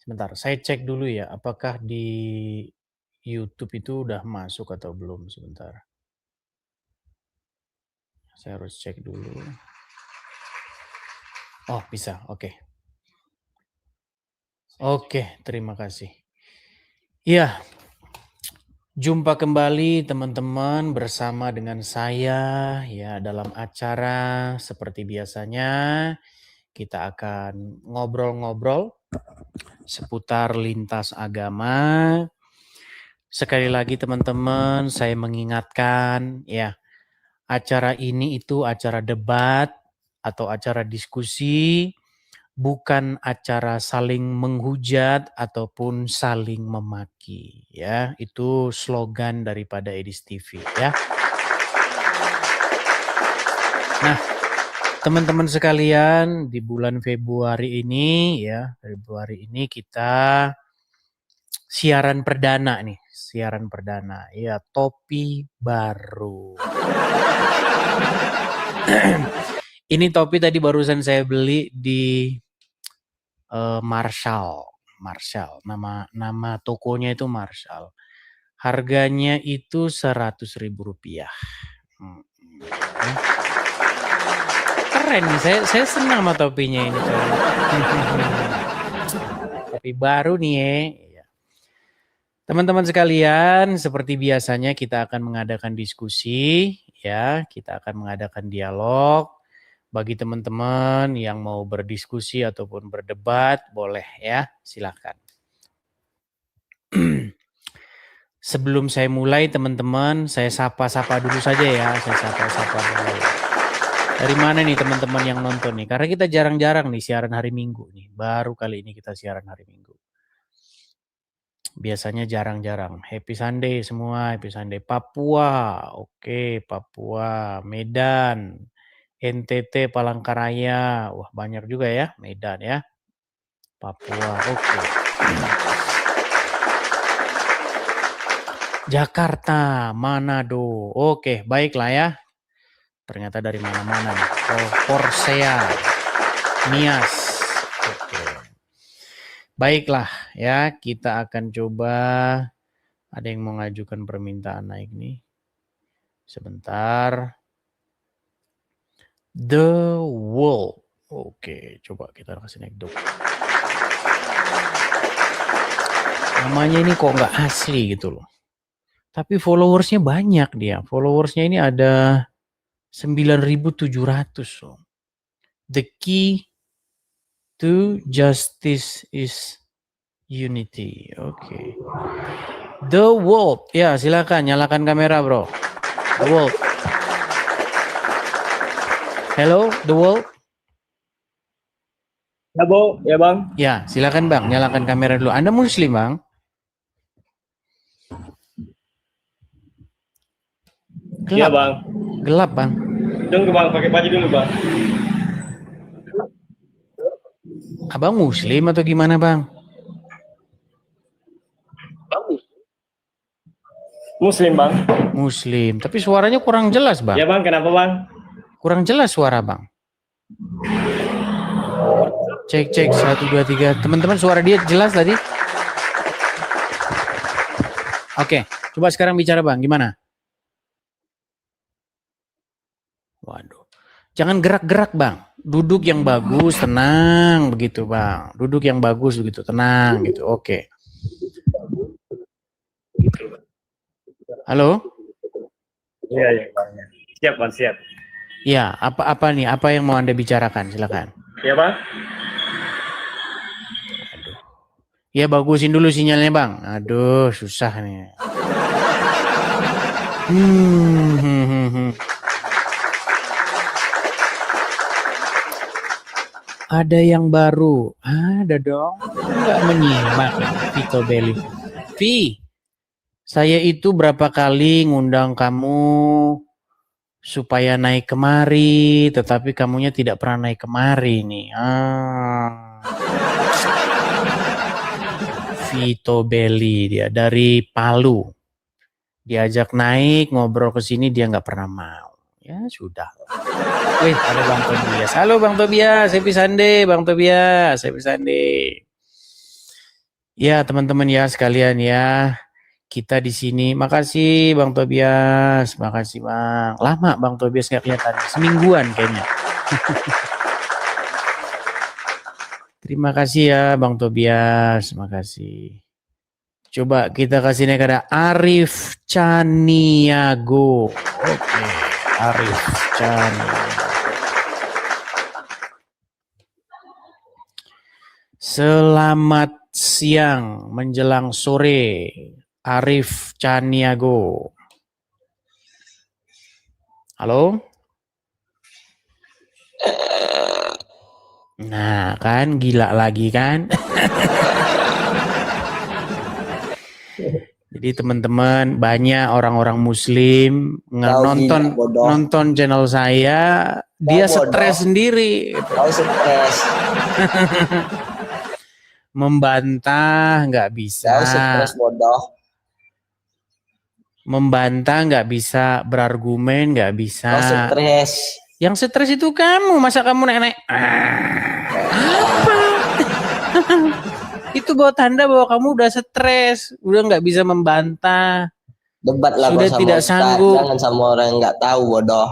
Sebentar, saya cek dulu ya, apakah di YouTube itu udah masuk atau belum, sebentar. Saya harus cek dulu. Oh, bisa, oke. Oke, terima kasih. Iya, jumpa kembali teman-teman bersama dengan saya ya dalam acara seperti biasanya kita akan ngobrol-ngobrol seputar lintas agama. Sekali lagi teman-teman, saya mengingatkan ya, acara ini itu acara debat atau acara diskusi, bukan acara saling menghujat ataupun saling memaki ya. Itu slogan daripada Edis TV ya. Nah, teman-teman sekalian, di bulan Februari ini ya, Februari ini kita siaran perdana nih, siaran perdana ya, topi baru. Ini topi tadi barusan saya beli di Marshall. Nama tokonya itu Marshall. Harganya itu Rp100.000. Keren nih, saya senang sama topinya ini. Topi baru nih ya. Teman-teman sekalian, seperti biasanya kita akan mengadakan diskusi ya, kita akan mengadakan dialog. Bagi teman-teman yang mau berdiskusi ataupun berdebat, boleh ya, silakan. Sebelum saya mulai teman-teman, saya sapa-sapa dulu saja ya, saya sapa-sapa dulu. Dari mana nih teman-teman yang nonton nih? Karena kita jarang-jarang nih siaran hari Minggu nih, baru kali ini kita siaran hari Minggu. Biasanya jarang-jarang. Happy Sunday semua, Happy Sunday. Papua, oke, Papua, Medan, NTT, Palangkaraya, wah banyak juga ya, Medan ya, Papua, oke. Jakarta, Manado, oke, baiklah ya. Ternyata dari mana-mana nih. Korsea, Nias, oke. Baiklah ya, kita akan coba. Ada yang mau ngajukan permintaan naik nih. Sebentar. The Wall. Oke, coba kita kasih naik dong. Namanya ini kok nggak asli gitu loh. Tapi followersnya banyak dia. Followersnya ini ada 9.700 loh. The key to justice is unity. Oke. The Wall. Ya, silakan nyalakan kamera, bro. The Wall. Hello, The Wall. Ya, Bu. Ya, Bang. Ya, silakan Bang, nyalakan kamera dulu. Anda Muslim, Bang? Gelap, Iya, Bang. Gelap, Bang. Tunggu, Bang. Pakai baju dulu, Bang. Abang Muslim atau gimana, Bang? Muslim, Bang. Muslim, tapi suaranya kurang jelas, Bang. Ya, Bang. Kenapa, Bang? Kurang jelas suara, Bang. Cek 1 2 3. Teman-teman suara dia jelas tadi? Oke, coba sekarang bicara, Bang. Gimana? Waduh. Jangan gerak-gerak, Bang. Duduk yang bagus, tenang begitu, Bang. Duduk yang bagus begitu, tenang gitu. Oke. Halo? Iya, Bang. Siap, Bang. Siap. Ya, apa nih? Apa yang mau Anda bicarakan? Silakan. Ya, Bang. Aduh. Ya, bagusin dulu sinyalnya, Bang. Aduh, susah nih. Ada yang baru? Ada dong. Enggak menyimak, Vito Belli. Vi, saya itu berapa kali ngundang kamu supaya naik kemari, tetapi kamunya tidak pernah naik kemari nih. Vito Belli dia dari Palu. Diajak naik ngobrol ke sini dia nggak pernah mau. Ya sudah. Wih, ada Bang Tobias. Halo Bang Tobias, happy Sunday Bang Tobias, happy Sunday. Ya teman-teman ya sekalian ya, kita di sini. Makasih Bang Tobias, makasih Bang. Lama Bang Tobias nggak kelihatan, semingguan kayaknya. Terima kasih ya Bang Tobias, makasih. Coba kita kasih naik ada Arif Caniago. Oke, Arif Caniago. Selamat siang menjelang sore, Arif Caniago. Halo? Nah, kan gila lagi kan? Jadi teman-teman, banyak orang-orang muslim nonton channel saya, dia stres sendiri. Kau stres. Membantah nggak bisa. Kau stres bodoh. Membantah nggak bisa, berargumen nggak bisa. Kau stres. Yang stres itu kamu, masa kamu naik-naik? Apa? Itu bawa tanda bahwa kamu udah stres, udah nggak bisa membantah. Debat lah Sudah sama tidak Ustadz. sanggup. Jangan sama orang yang nggak tahu bodoh.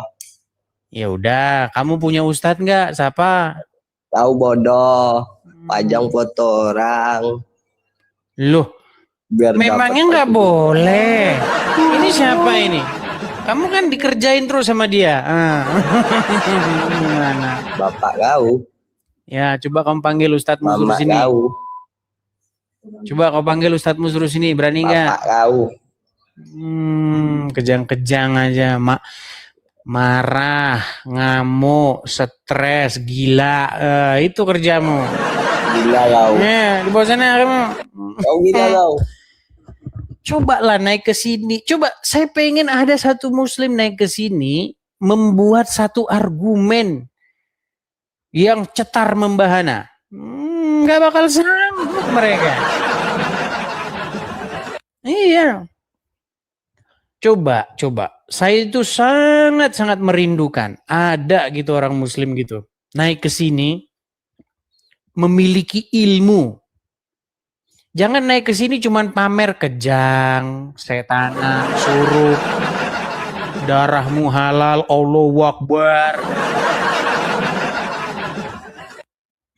Ya udah, kamu punya ustadz nggak? Siapa? Tahu bodoh. Pajang foto orang. Loh, Biar memangnya nggak boleh. Ini siapa ini? Kamu kan dikerjain terus sama dia. Gimana? Bapak kau. Ya, coba kamu panggil ustadzmu suruh Mama sini. kau. Coba kau panggil ustadzmu suruh sini, berani nggak? Bapak kau. Kejang-kejang aja, marah, ngamuk, stres, gila, itu kerjamu. Gila kau. Di bawah sana kamu. Kau gila kau. Coba lah naik ke sini. Coba, saya pengen ada satu muslim naik ke sini membuat satu argumen yang cetar membahana. Nggak bakal sanggup mereka. Iya. Coba. Saya itu sangat merindukan ada gitu orang muslim gitu. Naik ke sini memiliki ilmu. Jangan naik ke sini cuman pamer kejang, setanan, suruh, darahmu halal, Allahu Akbar.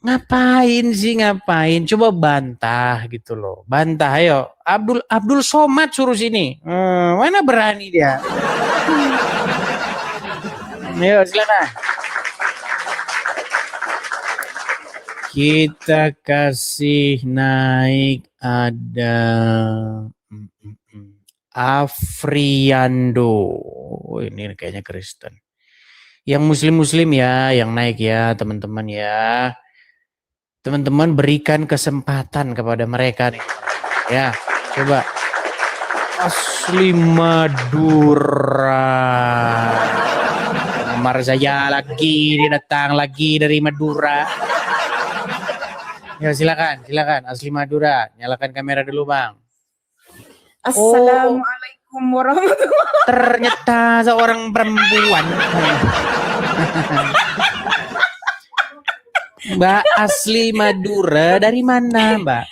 Ngapain? Coba bantah gitu loh. Bantah, ayo. Abdul Somad suruh sini. Mana berani dia? Ayo silakan. Kita kasih naik ada Afriando. Ini kayaknya Kristen. Yang muslim ya, yang naik ya teman-teman ya. Teman-teman berikan kesempatan kepada mereka nih. Ya, coba. Asli Madura. Penggemar saya lagi, dia datang lagi dari Madura. Ya silakan. Asli Madura. Nyalakan kamera dulu, Bang. Assalamualaikum warahmatullahi wabarakatuh. Ternyata seorang perempuan. Mbak asli Madura dari mana, Mbak?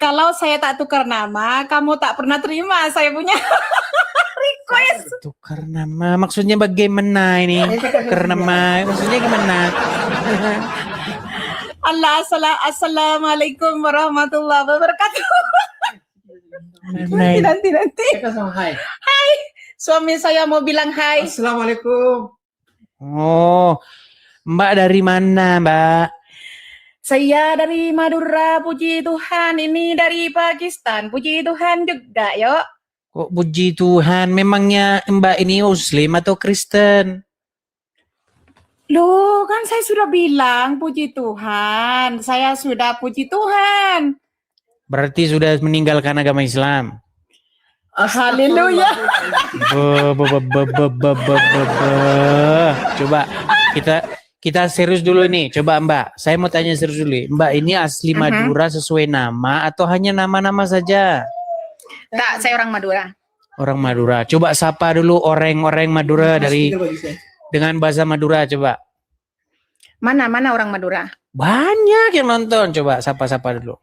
Kalau saya tak tukar nama, kamu tak pernah terima saya punya request. Tukar nama, maksudnya bagaimana ini? Tukar nama, maksudnya gimana? Assalamualaikum warahmatullahi wabarakatuh. Nanti. Hai, suami saya mau bilang hai. Assalamualaikum. Oh, Mbak dari mana, Mbak? Saya dari Madura, puji Tuhan. Ini dari Pakistan, puji Tuhan juga, yuk. Kok puji Tuhan, memangnya Mbak ini Muslim atau Kristen? Loh, kan saya sudah bilang puji Tuhan. Saya sudah puji Tuhan. Berarti sudah meninggalkan agama Islam. Haleluya. Coba kita serius dulu nih. Coba Mbak, saya mau tanya serius dulu. Mbak ini asli Madura sesuai nama atau hanya nama-nama saja? Tak, saya orang Madura. Orang Madura. Coba sapa dulu orang-orang Madura dengan bahasa Madura coba. Mana orang Madura? Banyak yang nonton. Coba sapa-sapa dulu.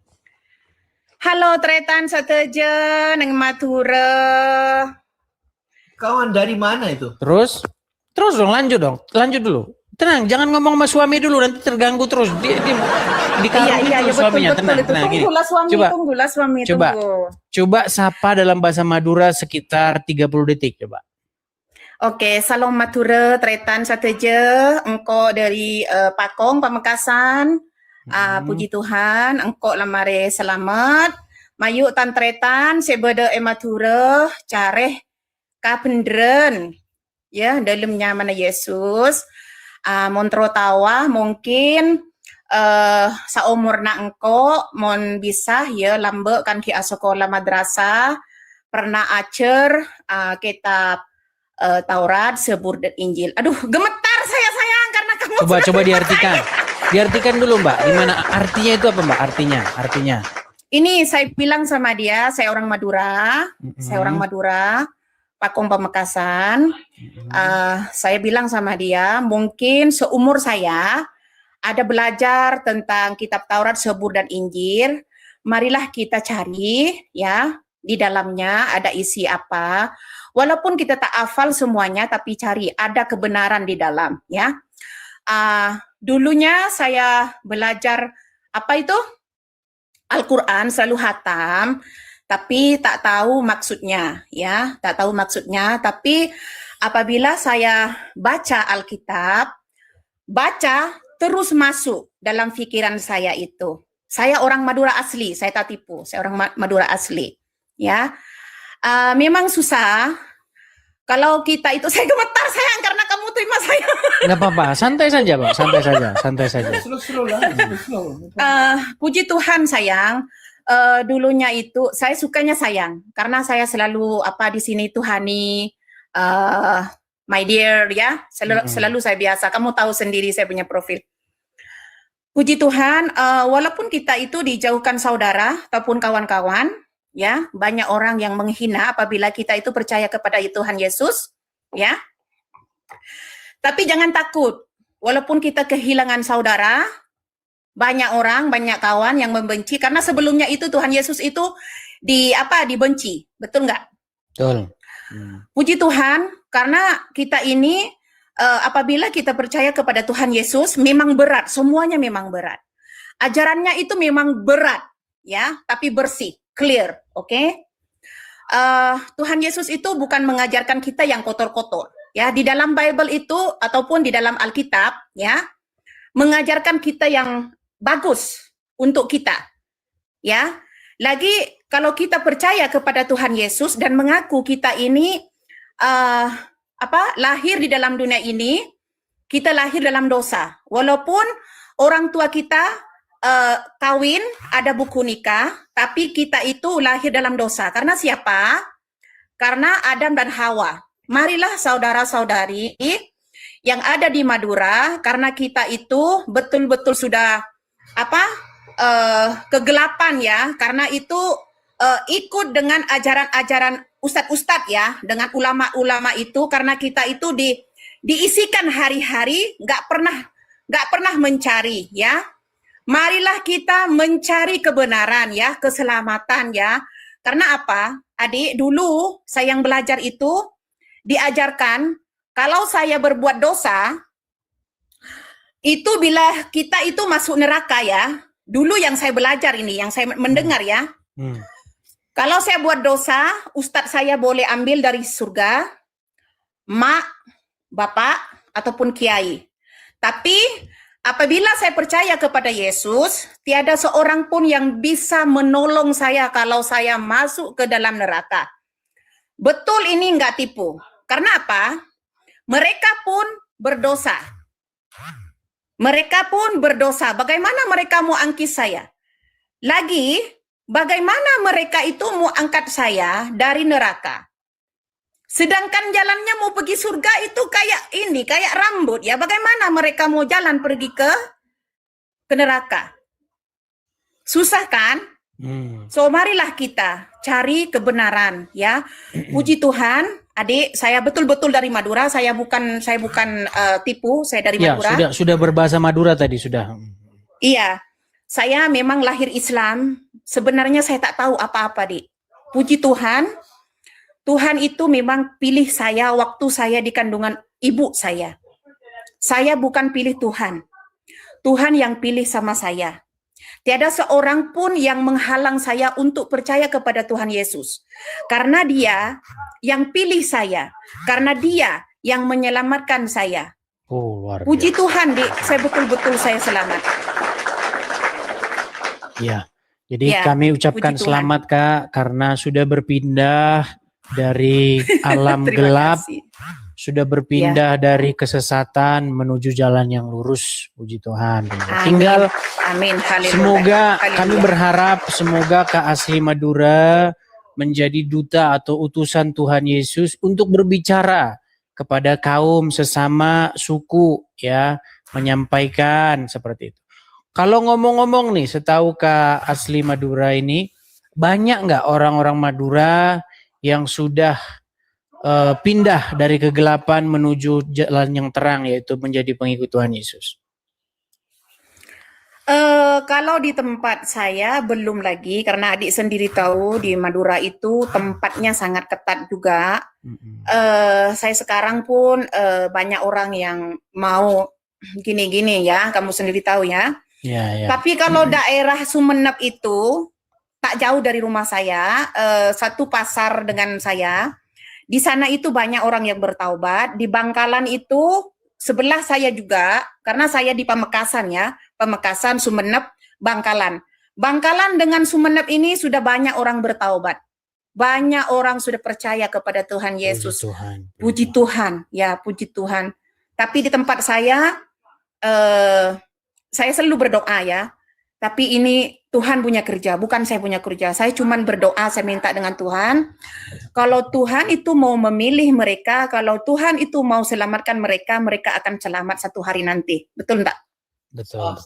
Halo tretan seteje neng Madura. Kawan dari mana itu? Terus dong, lanjut dulu. Tenang, jangan ngomong sama suami dulu, nanti terganggu terus. Dia Iya, dulu suaminya. betul. Tenang, gini. Tunggulah suami. Coba sapa dalam bahasa Madura sekitar 30 detik coba. Oke, salam Madura tretan seteje engko dari Pakong Pamekasan. Puji Tuhan, engko lamare selamat. Mayu tan tretan sebeda Madura careh kapendren. Ya, dalamnya mana Yesus. Montro tawa mungkin saumurna engko mon bisa ya lambe kan ki sekolah madrasah pernah acer kitab Taurat, Sebur dan Injil. Aduh, gemetar saya sayang karena kamu. Coba diartikan. Diartikan dulu Mbak. Gimana artinya itu apa Mbak? Artinya. Ini saya bilang sama dia, saya orang Madura. Saya orang Madura. Pakong Pamekasan, saya bilang sama dia, mungkin seumur saya ada belajar tentang kitab Taurat, Sebur dan Injil. Marilah kita cari ya di dalamnya ada isi apa. Walaupun kita tak hafal semuanya, tapi cari ada kebenaran di dalam ya. Dulunya saya belajar apa itu Al-Quran selalu hatam. Tapi tak tahu maksudnya, ya, tak tahu maksudnya. Tapi apabila saya baca Alkitab, baca terus masuk dalam pikiran saya itu. Saya orang Madura asli, saya tak tipu, saya orang Madura asli, ya. Memang susah. Kalau kita itu, saya gemetar sayang karena kamu terima saya. Nggak apa-apa, santai saja Pak, santai saja. Slow. Puji Tuhan sayang. Dulunya itu saya sukanya sayang karena saya selalu di sini Tuhani my dear ya selalu saya biasa, kamu tahu sendiri saya punya profil. Puji Tuhan, walaupun kita itu dijauhkan saudara ataupun kawan-kawan ya, banyak orang yang menghina apabila kita itu percaya kepada Tuhan Yesus ya, tapi jangan takut walaupun kita kehilangan saudara. Banyak orang, banyak kawan yang membenci karena sebelumnya itu Tuhan Yesus itu dibenci, betul nggak? Betul. Puji Tuhan, karena kita ini apabila kita percaya kepada Tuhan Yesus memang berat, semuanya memang berat. Ajarannya itu memang berat, ya, tapi bersih, clear, oke? Tuhan Yesus itu bukan mengajarkan kita yang kotor-kotor, ya. Di dalam Bible itu ataupun di dalam Alkitab, ya, mengajarkan kita yang bagus untuk kita, ya. Lagi kalau kita percaya kepada Tuhan Yesus dan mengaku kita ini lahir di dalam dunia ini, kita lahir dalam dosa. Walaupun orang tua kita kawin, ada buku nikah, tapi kita itu lahir dalam dosa. Karena siapa? Karena Adam dan Hawa. Marilah saudara-saudari yang ada di Madura, karena kita itu betul-betul sudah kegelapan ya, karena itu ikut dengan ajaran-ajaran ustadz-ustadz ya, dengan ulama-ulama itu, karena kita itu diisikan hari-hari, nggak pernah mencari ya. Marilah kita mencari kebenaran ya, keselamatan ya. Karena apa? Adik, dulu saya yang belajar itu diajarkan kalau saya berbuat dosa, itu bila kita itu masuk neraka ya, dulu yang saya belajar ini, yang saya mendengar ya. Kalau saya buat dosa, ustadz saya boleh ambil dari surga, mak, bapak, ataupun kiai. Tapi apabila saya percaya kepada Yesus, tiada seorang pun yang bisa menolong saya kalau saya masuk ke dalam neraka. Betul, ini nggak tipu. Karena apa? Mereka pun berdosa. Mereka pun berdosa. Bagaimana mereka mau angkit saya? Lagi, bagaimana mereka itu mau angkat saya dari neraka? Sedangkan jalannya mau pergi surga itu kayak rambut ya. Bagaimana mereka mau jalan pergi ke neraka? Susah kan? So marilah kita cari kebenaran ya. Puji Tuhan, adik, saya betul-betul dari Madura. Saya bukan tipu, saya dari Ya, Madura. sudah berbahasa Madura tadi sudah. Iya, saya memang lahir Islam. Sebenarnya saya tak tahu apa-apa, Dik. Puji Tuhan, Tuhan itu memang pilih saya waktu saya di kandungan ibu saya. Saya bukan pilih Tuhan. Tuhan yang pilih sama saya. Tiada seorang pun yang menghalang saya untuk percaya kepada Tuhan Yesus. Karena Dia yang pilih saya. Karena Dia yang menyelamatkan saya. Oh, luar Puji biasa. Tuhan, Dik, saya selamat. Ya. Jadi Ya, kami ucapkan puji Tuhan. selamat Kak karena sudah berpindah dari alam Terima gelap, kasih. sudah berpindah dari kesesatan menuju jalan yang lurus. Puji Tuhan. Tinggal Amin. Haleluya. semoga Haleluya. kami berharap semoga Kak Asli Madura menjadi duta atau utusan Tuhan Yesus untuk berbicara kepada kaum sesama suku ya, menyampaikan seperti itu. Kalau ngomong-ngomong nih, setahu Kak Asli Madura ini banyak nggak orang-orang Madura yang sudah pindah dari kegelapan menuju jalan yang terang, yaitu menjadi pengikut Tuhan Yesus? Kalau di tempat saya belum lagi, karena adik sendiri tahu di Madura itu tempatnya sangat ketat juga. Saya sekarang pun banyak orang yang mau gini-gini ya, kamu sendiri tahu ya. Ya. Tapi kalau daerah Sumeneb itu tak jauh dari rumah saya, satu pasar dengan saya. Di sana itu banyak orang yang bertaubat. Di Bangkalan itu sebelah saya juga, karena saya di Pamekasan ya, Pamekasan, Sumeneb, Bangkalan. Bangkalan dengan Sumeneb ini sudah banyak orang bertaubat. Banyak orang sudah percaya kepada Tuhan Yesus. Puji Tuhan, ya puji Tuhan. Tapi di tempat saya selalu berdoa ya. Tapi ini Tuhan punya kerja, bukan saya punya kerja. Saya cuma berdoa, saya minta dengan Tuhan. Kalau Tuhan itu mau memilih mereka, kalau Tuhan itu mau selamatkan mereka, mereka akan selamat satu hari nanti. Betul enggak? Betul.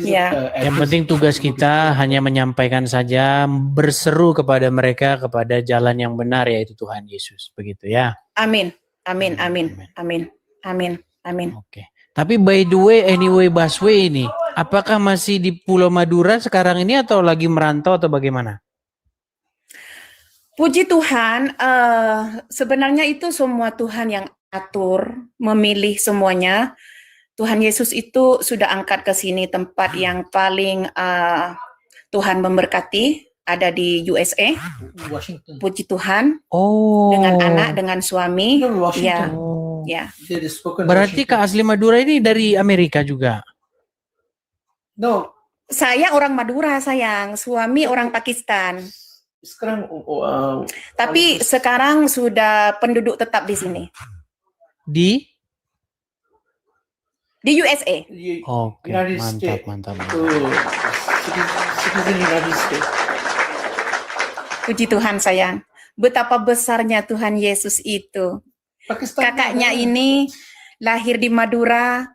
Ya. Yang penting tugas kita hanya menyampaikan saja, berseru kepada mereka kepada jalan yang benar, yaitu Tuhan Yesus. Begitu ya. Amin. Amin. Amin. Amin. Amin. Amin. Oke. Tapi by the way, anyway Busway ini, apakah masih di Pulau Madura sekarang ini atau lagi merantau atau bagaimana? Puji Tuhan, sebenarnya itu semua Tuhan yang atur, memilih semuanya. Tuhan Yesus itu sudah angkat ke sini tempat yang paling Tuhan memberkati, ada di USA. Washington. Puji Tuhan, Oh. dengan anak, dengan suami. No, Washington. Ya, ya. They spoken Berarti Washington. Kak Asli Madura ini dari Amerika juga? No, Saya orang Madura, sayang. Suami orang Pakistan. sekarang Tapi sekarang sudah penduduk tetap di sini. Di? Di USA. Oke, United mantap, States. mantap. Citizen United States. Puji Tuhan, sayang. Betapa besarnya Tuhan Yesus itu. Pakistan. Kakaknya ini lahir di Madura.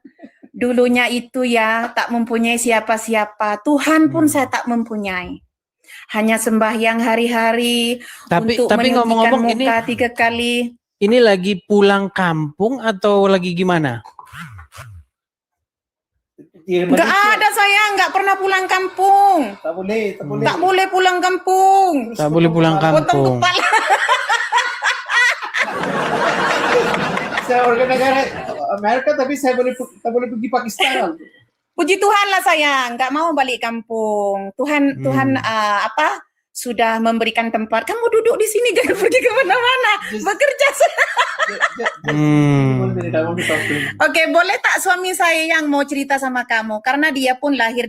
Dulunya itu ya tak mempunyai siapa-siapa. Tuhan pun saya tak mempunyai. Hanya sembahyang hari-hari untuk Tapi menyucikan ngomong-ngomong muka 3 kali. ini lagi pulang kampung atau lagi gimana? Di Enggak Malaysia. ada, saya enggak pernah pulang kampung. Tak boleh, tak boleh. Tak boleh pulang kampung. Tak boleh pulang Potong kampung. kepala. Saya warga negara Amerika tapi saya tak boleh pergi Pakistan. Puji Tuhan lah, sayang, enggak mau balik kampung. Tuhan sudah memberikan tempat. Kamu duduk di sini, jangan pergi kemana-mana. Bekerja. Oke, boleh tak suami saya yang mau cerita sama kamu? Karena dia pun lahir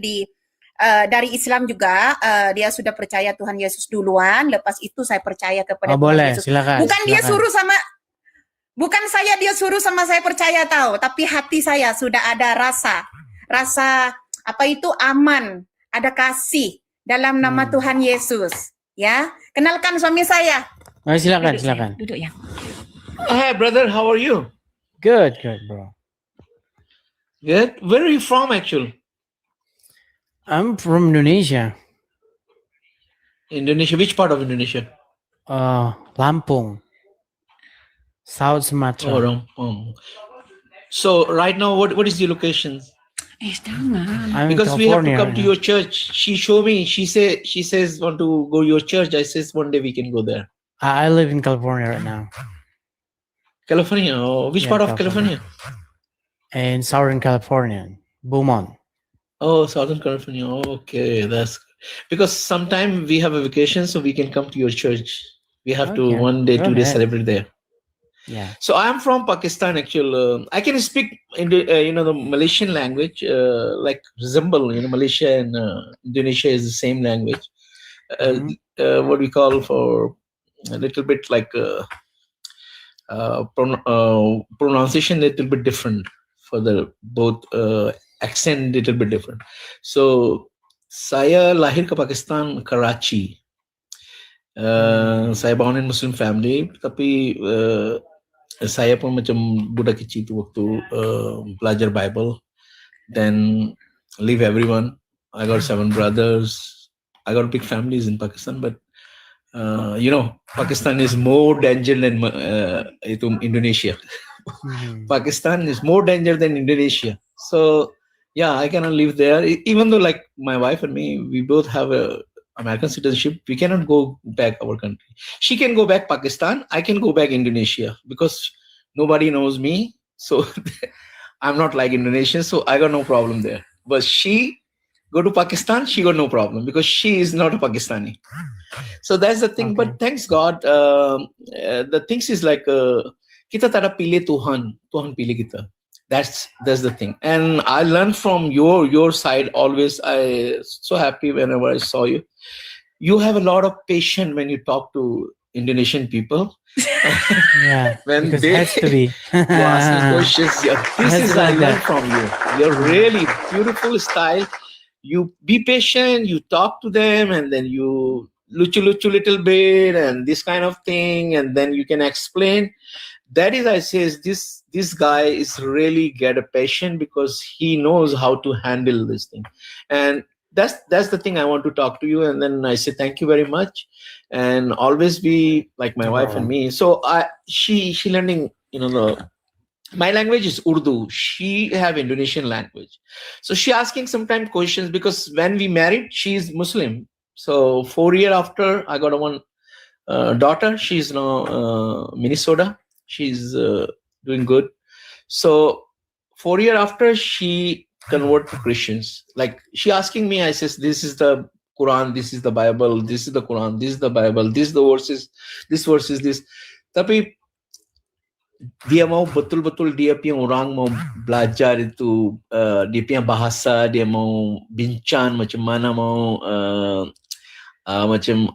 dari Islam juga. Dia sudah percaya Tuhan Yesus duluan. Lepas itu saya percaya kepada Tuhan Boleh, Yesus. silakan. Bukan saya dia suruh sama saya percaya tahu, tapi hati saya sudah ada rasa apa itu aman, ada kasih dalam nama Tuhan Yesus. Ya, kenalkan suami saya. Silakan, Duduk, silakan. sayang. Duduk ya. Hi brother, how are you? Good, bro. Good. Where are you from actually? I'm from Indonesia. Indonesia. Which part of Indonesia? Lampung, South Oh, Sumatra. Lampung. So right now, what is the location? Jangan. I'm in Because we have to California come right to now. your church. She showed me. She says want to go your church. I says one day we can go there. I live in California right now, California. Oh, which Yeah, part of California. California? in Southern California, Beaumont. Oh, Southern California. Okay, that's because sometime we have a vacation, so we can come to your church. We have to Okay, one day, go 2 days ahead. celebrate there. Yeah. So I am from Pakistan. Actually, I can speak the Malaysian language, like resemble Malaysia and Indonesia is the same language. Mhm. What we call for a little bit like pronunciation, little bit different for the both accent, little bit different. So saya lahir ke Pakistan, Karachi. Saya born in Muslim family, tapi saya pun macam budak kecil tu waktu belajar Bible, then leave everyone. I got 7 brothers. I got big families in Pakistan, but Pakistan is more danger than Indonesia. Pakistan is more danger than Indonesia. So yeah, I cannot live there. Even though like my wife and me, we both have a American citizenship, we cannot go back our country. She can go back Pakistan. I can go back Indonesia because nobody knows me. So I'm not like Indonesian, so I got no problem there. But she go to Pakistan, she got no problem because she is not a Pakistani. So that's the thing. Okay. But thanks God, the things is like kita tak ada pilih Tuhan, Tuhan pilih kita. That's the thing. And I learned from your side always. I so happy whenever I saw you. You have a lot of patience when you talk to Indonesian people. Yeah, When because they it has to be. you ask me questions. Yeah, this Has is to I like learned that. from you. You're really beautiful style. You be patient. You talk to them, and then you luchu little bit, and this kind of thing, and then you can explain. That is, I says this guy is really get a patient because he knows how to handle this thing, and that's the thing I want to talk to you. And then I say thank you very much, and always be like my No wife and problem. me. So she learning my language is Urdu. She have Indonesian language, so she asking sometimes questions because when we married, she is Muslim. So 4 years after, I got a one daughter. She's now Minnesota. She's doing good. So 4 years after, she convert to Christians. Like she asking me, I says, this is the Quran, this is the Bible, this is the Quran, this is the Bible, this is the verses, this verse is this. Tapi dia mau betul-betul dia punya orang mau belajar itu dia punya bahasa, dia mau bincang macam mana mau macam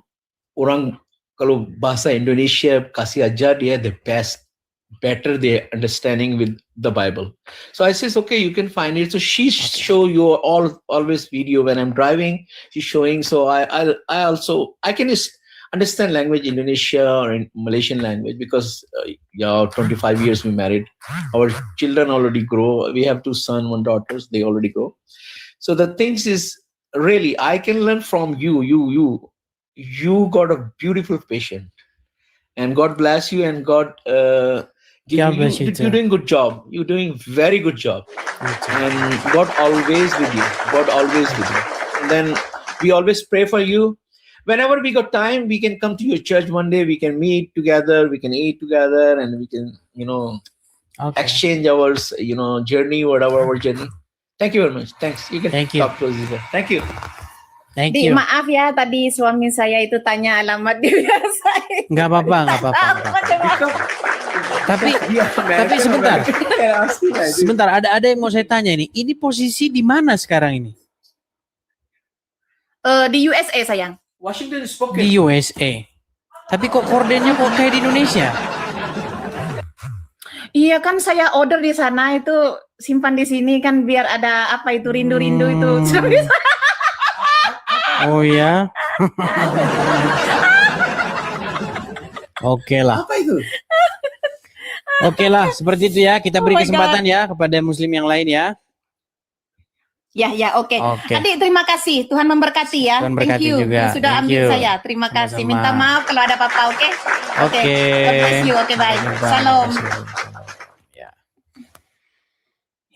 orang kalau bahasa Indonesia kasih ajar dia the best, better their understanding with the Bible. So I says, okay, you can find it. So she show you always video when I'm driving. She's showing. So I can understand language Indonesia or in Malaysian language because 25 years we married. Our children already grow. We have 2 sons, 1 daughters. They already grow. So the things is really I can learn from you. You got a beautiful patient, and God bless you, and God God bless you you're too. doing good job. You're doing very good job, You too. and God always with you. God always with you. And then we always pray for you. Whenever we got time, we can come to your church one day. We can meet together. We can eat together, and we can Okay. exchange our journey, whatever our journey. Thank you very much. Thanks. You can Thank you. talk to us. Thank you. Thank Di, you. maaf ya tadi suami saya itu tanya alamat di biasa. Nggak apa-apa, nggak apa-apa. nggak apa-apa. Tapi sebentar, ada yang mau saya tanya ini. Ini posisi di mana sekarang ini? Di USA sayang. Washington is Di USA. Tapi kok kordennya kok kayak di Indonesia? Iya kan saya order di sana itu simpan di sini kan biar ada apa itu rindu-rindu itu. Oh ya. Oke lah. Apa itu? Oke lah, seperti itu ya. Kita beri Oh my kesempatan ya kepada muslim yang lain ya. Ya, oke. Oke. Adik, terima kasih. Tuhan memberkati ya. Tuhan Thank berkati you. juga. Yang sudah Thank ambil you. saya. Terima kasih. Sama-sama. Minta maaf kalau ada apa-apa, oke? Oke. God bless you. Oke, bye. Sampai jumpa. Shalom. Ya.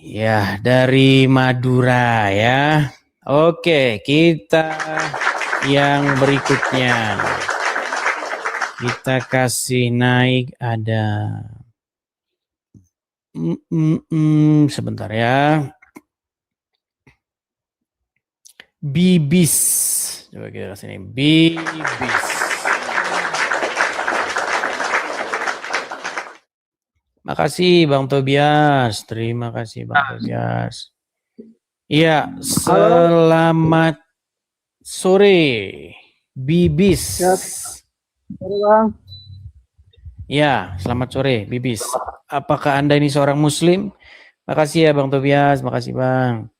Ya, dari Madura ya. Oke, kita yang berikutnya. Kita kasih naik ada sebentar ya. Bibis. Coba kita kasih ini. Bibis. Makasih Bang Tobias. Terima kasih Bang Tobias. Iya, selamat sore. Bibis. Bang. Ya, selamat sore Bibis. Apakah Anda ini seorang muslim? Makasih ya Bang Tobias. Makasih Bang.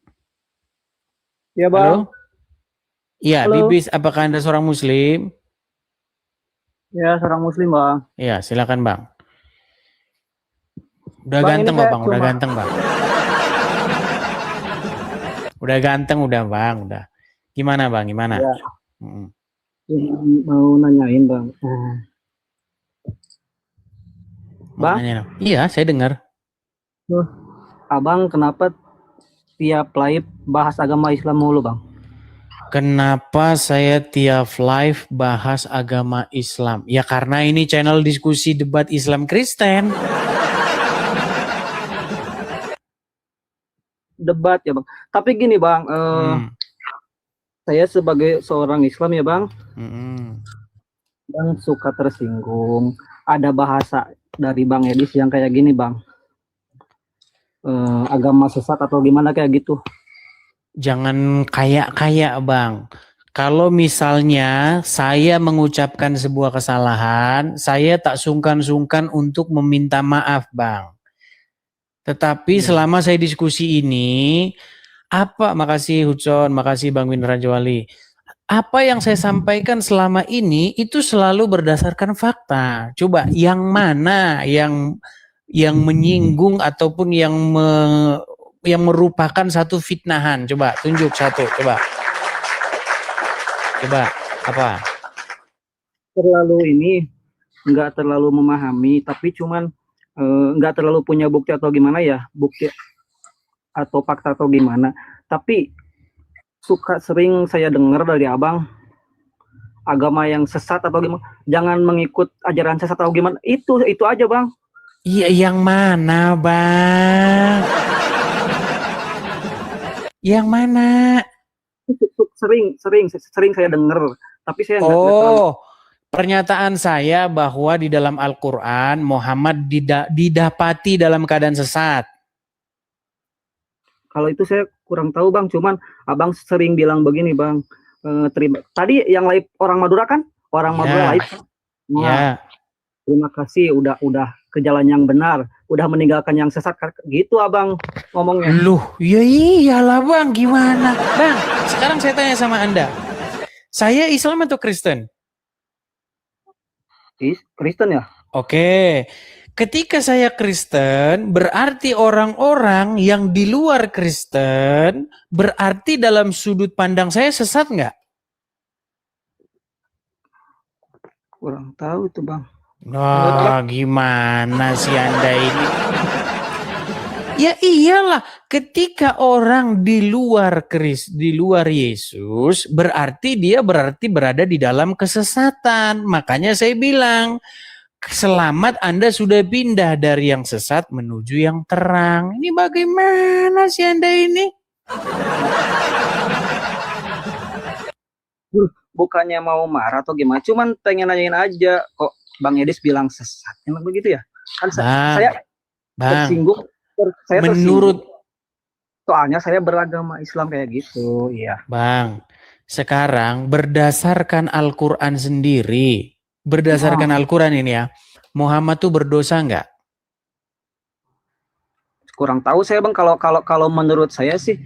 Ya Bang. Halo? Iya, Halo. Bibis, apakah Anda seorang muslim? Ya seorang muslim Bang. Iya, silakan Bang. Udah Bang, ganteng ini kok saya Bang, udah cuma- ganteng Bang. Udah ganteng udah Bang, udah. Gimana Bang, gimana? Ya. Mm. Mau nanyain Bang. Mau Bang? nanya dong? Iya, saya dengar. Abang kenapa tiap live bahas agama Islam mulu Bang? Kenapa saya tiap live bahas agama Islam? Ya karena ini channel diskusi debat Islam Kristen. Debat ya Bang. Tapi gini Bang, saya sebagai seorang Islam ya Bang, Bang suka tersinggung. Ada bahasa dari Bang Edis yang kayak gini Bang. Agama sesat atau gimana kayak gitu. Jangan kayak Bang. Kalau misalnya saya mengucapkan sebuah kesalahan, saya tak sungkan-sungkan untuk meminta maaf Bang. Tetapi selama saya diskusi ini, makasih Hudson, makasih Bang Win Rajawali. Apa yang saya sampaikan selama ini itu selalu berdasarkan fakta. Coba yang mana yang menyinggung ataupun yang merupakan satu fitnahan. Coba tunjuk satu, coba. Coba apa? Nggak terlalu memahami, tapi cuman nggak terlalu punya bukti atau gimana ya, bukti atau fakta atau gimana. Tapi sering saya dengar dari abang agama yang sesat atau gimana, jangan mengikut ajaran sesat atau gimana. Itu aja Bang. Iya, yang mana Bang? Yang mana? Sering saya dengar, tapi saya nggak tahu. Pernyataan saya bahwa di dalam Al-Quran Muhammad didapati dalam keadaan sesat. Kalau itu saya kurang tahu Bang, cuman abang sering bilang begini Bang, terima. Tadi yang live orang Madura kan? Orang Madura live. Ya. Terima kasih udah ke jalan yang benar, udah meninggalkan yang sesat gitu abang ngomongnya. Loh, ya iyalah Bang, gimana? Bang, sekarang saya tanya sama Anda. Saya Islam atau Kristen? Kristen ya? Oke. Ketika saya Kristen, berarti orang-orang yang di luar Kristen, berarti dalam sudut pandang saya sesat nggak? Kurang tahu itu Bang. Wah, gimana sih Anda ini? Ya iyalah, ketika orang di luar Yesus, berarti dia berada di dalam kesesatan. Makanya saya bilang, selamat Anda sudah pindah dari yang sesat menuju yang terang. Ini bagaimana sih Anda ini? Bukannya mau marah atau gimana, cuman pengen nanyain aja, kok Bang Edis bilang sesat, emang begitu ya? Kan saya tersinggung, menurut soalnya saya beragama Islam kayak gitu, iya. Bang, sekarang berdasarkan Al-Quran sendiri, berdasarkan Al-Quran ini ya, Muhammad tuh berdosa nggak? Kurang tahu saya Bang, kalau menurut saya sih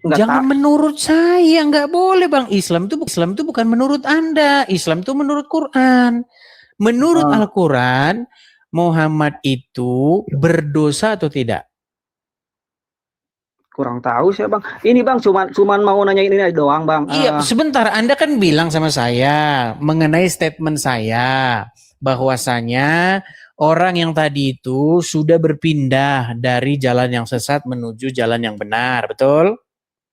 jangan menurut saya, nggak boleh Bang. Islam itu bukan menurut Anda. Islam itu menurut Quran. Menurut Al-Quran, Muhammad itu berdosa atau tidak? Kurang tahu sih bang. Ini bang cuman mau nanyain ini doang bang. Iya, sebentar. Anda kan bilang sama saya mengenai statement saya bahwasanya orang yang tadi itu sudah berpindah dari jalan yang sesat menuju jalan yang benar, betul?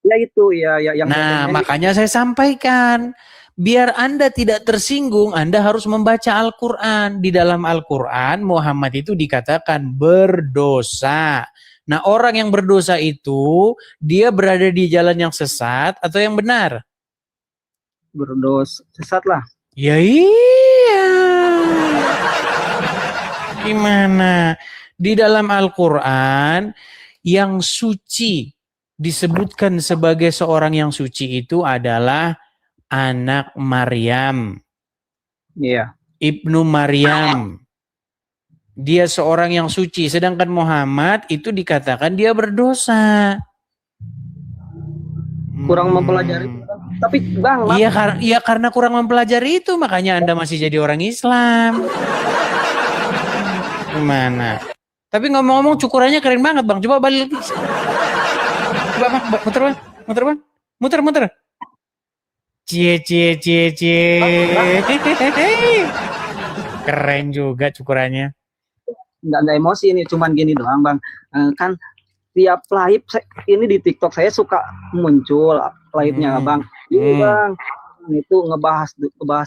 Ya itu ya yang Nah, ini. makanya saya sampaikan, biar Anda tidak tersinggung, Anda harus membaca Al-Quran. Di dalam Al-Quran, Muhammad itu dikatakan berdosa. Nah, orang yang berdosa itu, dia berada di jalan yang sesat atau yang benar? Berdosa sesat lah. Ya iya. Gimana? Di dalam Al-Quran, yang suci, disebutkan sebagai seorang yang suci itu adalah anak Maryam. Iya. Ibnu Maryam. Dia seorang yang suci. Sedangkan Muhammad itu dikatakan dia berdosa. Kurang mempelajari. Tapi bang, Iya karena kurang mempelajari itu makanya Anda masih jadi orang Islam. Gimana? Tapi ngomong-ngomong cukurannya keren banget bang. Coba balik. Coba bang, muter bang. Muter. Cie. Keren juga cukurannya. nggak emosi ini, cuman gini doang bang. Kan tiap live ini di TikTok saya suka muncul live-nya bang. Ini bang itu ngebahas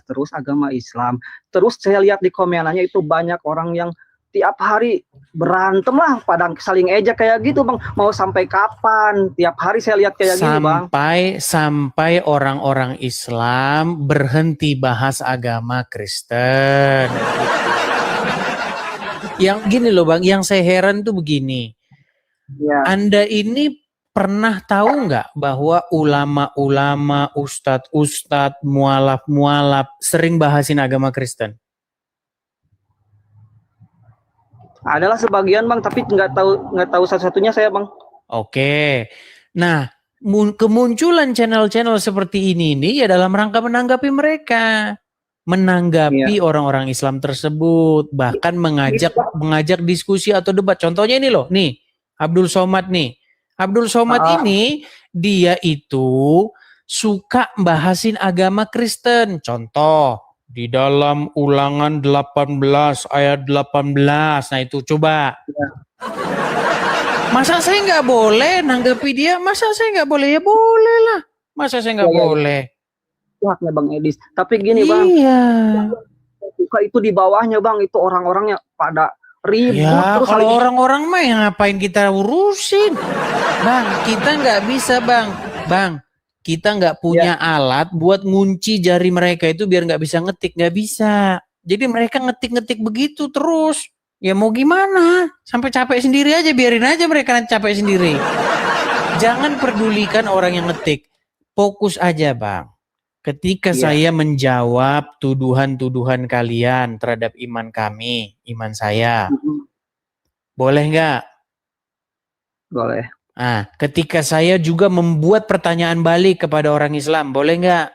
terus agama Islam. Terus saya lihat di komenannya itu banyak orang yang tiap hari berantem lah, pada saling ejek kayak gitu bang. Mau sampai kapan? Tiap hari saya lihat kayak gitu bang. Sampai orang-orang Islam berhenti bahas agama Kristen. Yang gini loh bang, yang saya heran tuh begini. Ya. Anda ini pernah tahu nggak bahwa ulama-ulama, ustadz-ustadz, mualaf sering bahasin agama Kristen? Adalah sebagian bang, tapi nggak tahu satu-satunya saya bang. Oke, nah kemunculan channel-channel seperti ini ya dalam rangka menanggapi orang-orang Islam tersebut, bahkan mengajak diskusi atau debat. Contohnya ini loh, nih Abdul Somad nih. Abdul Somad ini dia itu suka bahasin agama Kristen. Contoh di dalam Ulangan 18 ayat 18. Nah itu coba. Masa saya nggak boleh nanggapi dia? Masa saya nggak boleh? Ya boleh lah. Masa saya nggak boleh? Haknya Bang Edis. Tapi gini bang. Iya. Suka itu di bawahnya bang, itu orang-orangnya pada ribut. Ya terus kalau orang-orang mah yang ngapain kita urusin? Bang, kita nggak bisa bang. Kita nggak punya alat buat ngunci jari mereka itu biar nggak bisa ngetik, nggak bisa. Jadi mereka ngetik begitu terus. Ya mau gimana? Sampai capek sendiri aja, biarin aja mereka nanti capek sendiri. Jangan pedulikan orang yang ngetik. Fokus aja bang. Ketika saya menjawab tuduhan-tuduhan kalian terhadap iman kami, iman saya, boleh nggak? Boleh. Nah, ketika saya juga membuat pertanyaan balik kepada orang Islam, boleh nggak?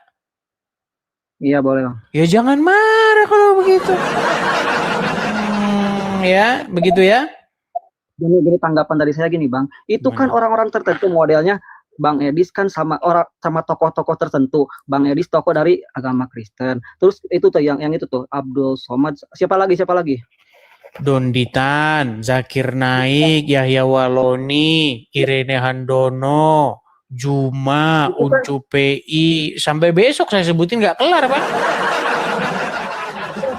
Iya boleh bang. Ya jangan marah kalau begitu. Ya, begitu ya. Gini tanggapan dari saya gini bang. Itu kan orang-orang tertentu modelnya. Bang Edis kan sama tokoh-tokoh tertentu. Bang Edis tokoh dari agama Kristen. Terus itu tuh yang itu tuh Abdul Somad. Siapa lagi? Donditan, Zakir Naik, Yahya Waloni, Irene Handono, Juma, Uncu PI, sampai besok saya sebutin nggak kelar Pak.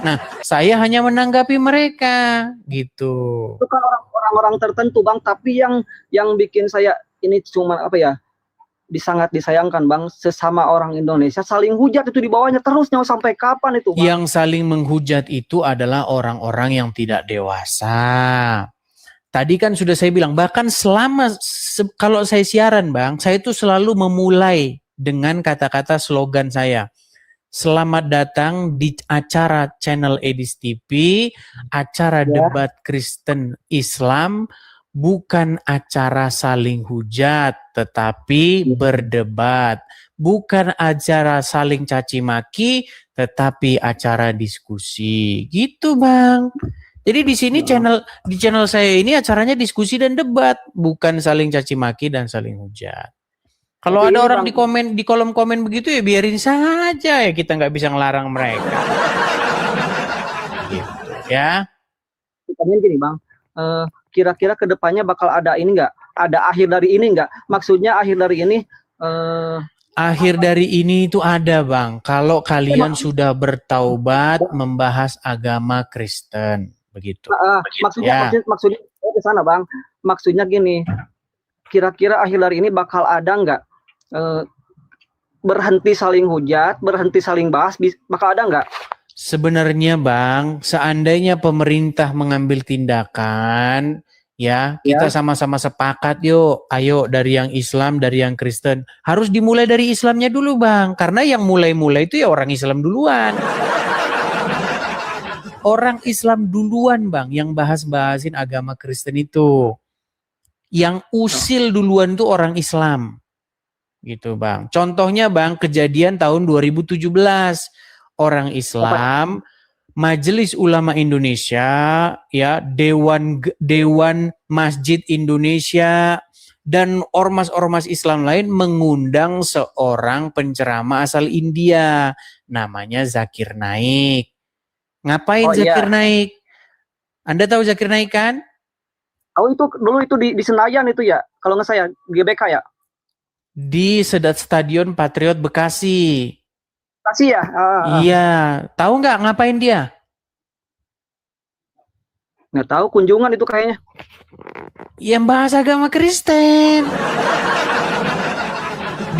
Nah, saya hanya menanggapi mereka gitu. Itu kan orang-orang tertentu bang. Tapi yang bikin saya ini cuma sangat disayangkan bang, sesama orang Indonesia saling hujat itu di bawahnya terus, sampai kapan itu bang? Yang saling menghujat itu adalah orang-orang yang tidak dewasa. Tadi kan sudah saya bilang, bahkan kalau saya siaran bang, saya itu selalu memulai dengan kata-kata slogan saya. Selamat datang di acara channel Edis TV, acara debat Kristen Islam, bukan acara saling hujat, tetapi berdebat. Bukan acara saling caci maki, tetapi acara diskusi. Gitu bang. Jadi di sini di channel saya ini acaranya diskusi dan debat, bukan saling caci maki dan saling hujat. Kalau Tapi ada ini, orang Bang, di kolom komen begitu ya biarin saja ya, kita nggak bisa ngelarang mereka. Gitu ya. pertanyaan gini Bang, kira-kira kedepannya bakal ada ini nggak? Ada akhir dari ini nggak? Maksudnya akhir dari ini Akhir dari ini itu ada Bang, kalau kalian sudah bertaubat membahas agama Kristen, begitu. maksudnya Ya. maksudnya ke sana Bang. Maksudnya gini, kira-kira akhir dari ini bakal ada nggak berhenti saling hujat, berhenti saling bahas, bakal ada nggak? Sebenarnya Bang, seandainya pemerintah mengambil tindakan, ya kita sama-sama sepakat yuk, ayo dari yang Islam, dari yang Kristen. Harus dimulai dari Islamnya dulu Bang, karena yang mulai-mulai itu ya orang Islam duluan. Orang Islam duluan Bang, yang bahas-bahasin agama Kristen itu. Yang usil duluan tuh orang Islam. Gitu Bang. Contohnya Bang, kejadian tahun 2017. Orang Islam, Majelis Ulama Indonesia, ya Dewan Masjid Indonesia dan ormas-ormas Islam lain mengundang seorang penceramah asal India, namanya Zakir Naik. Ngapain Zakir Naik? Anda tahu Zakir Naik kan? Oh itu dulu itu di Senayan itu ya, kalau nggak saya GBK ya? Di Stadion Patriot Bekasi. Kasih ya? Iya, tahu nggak ngapain dia? Nggak tahu, kunjungan itu kayaknya. Yang bahas agama Kristen.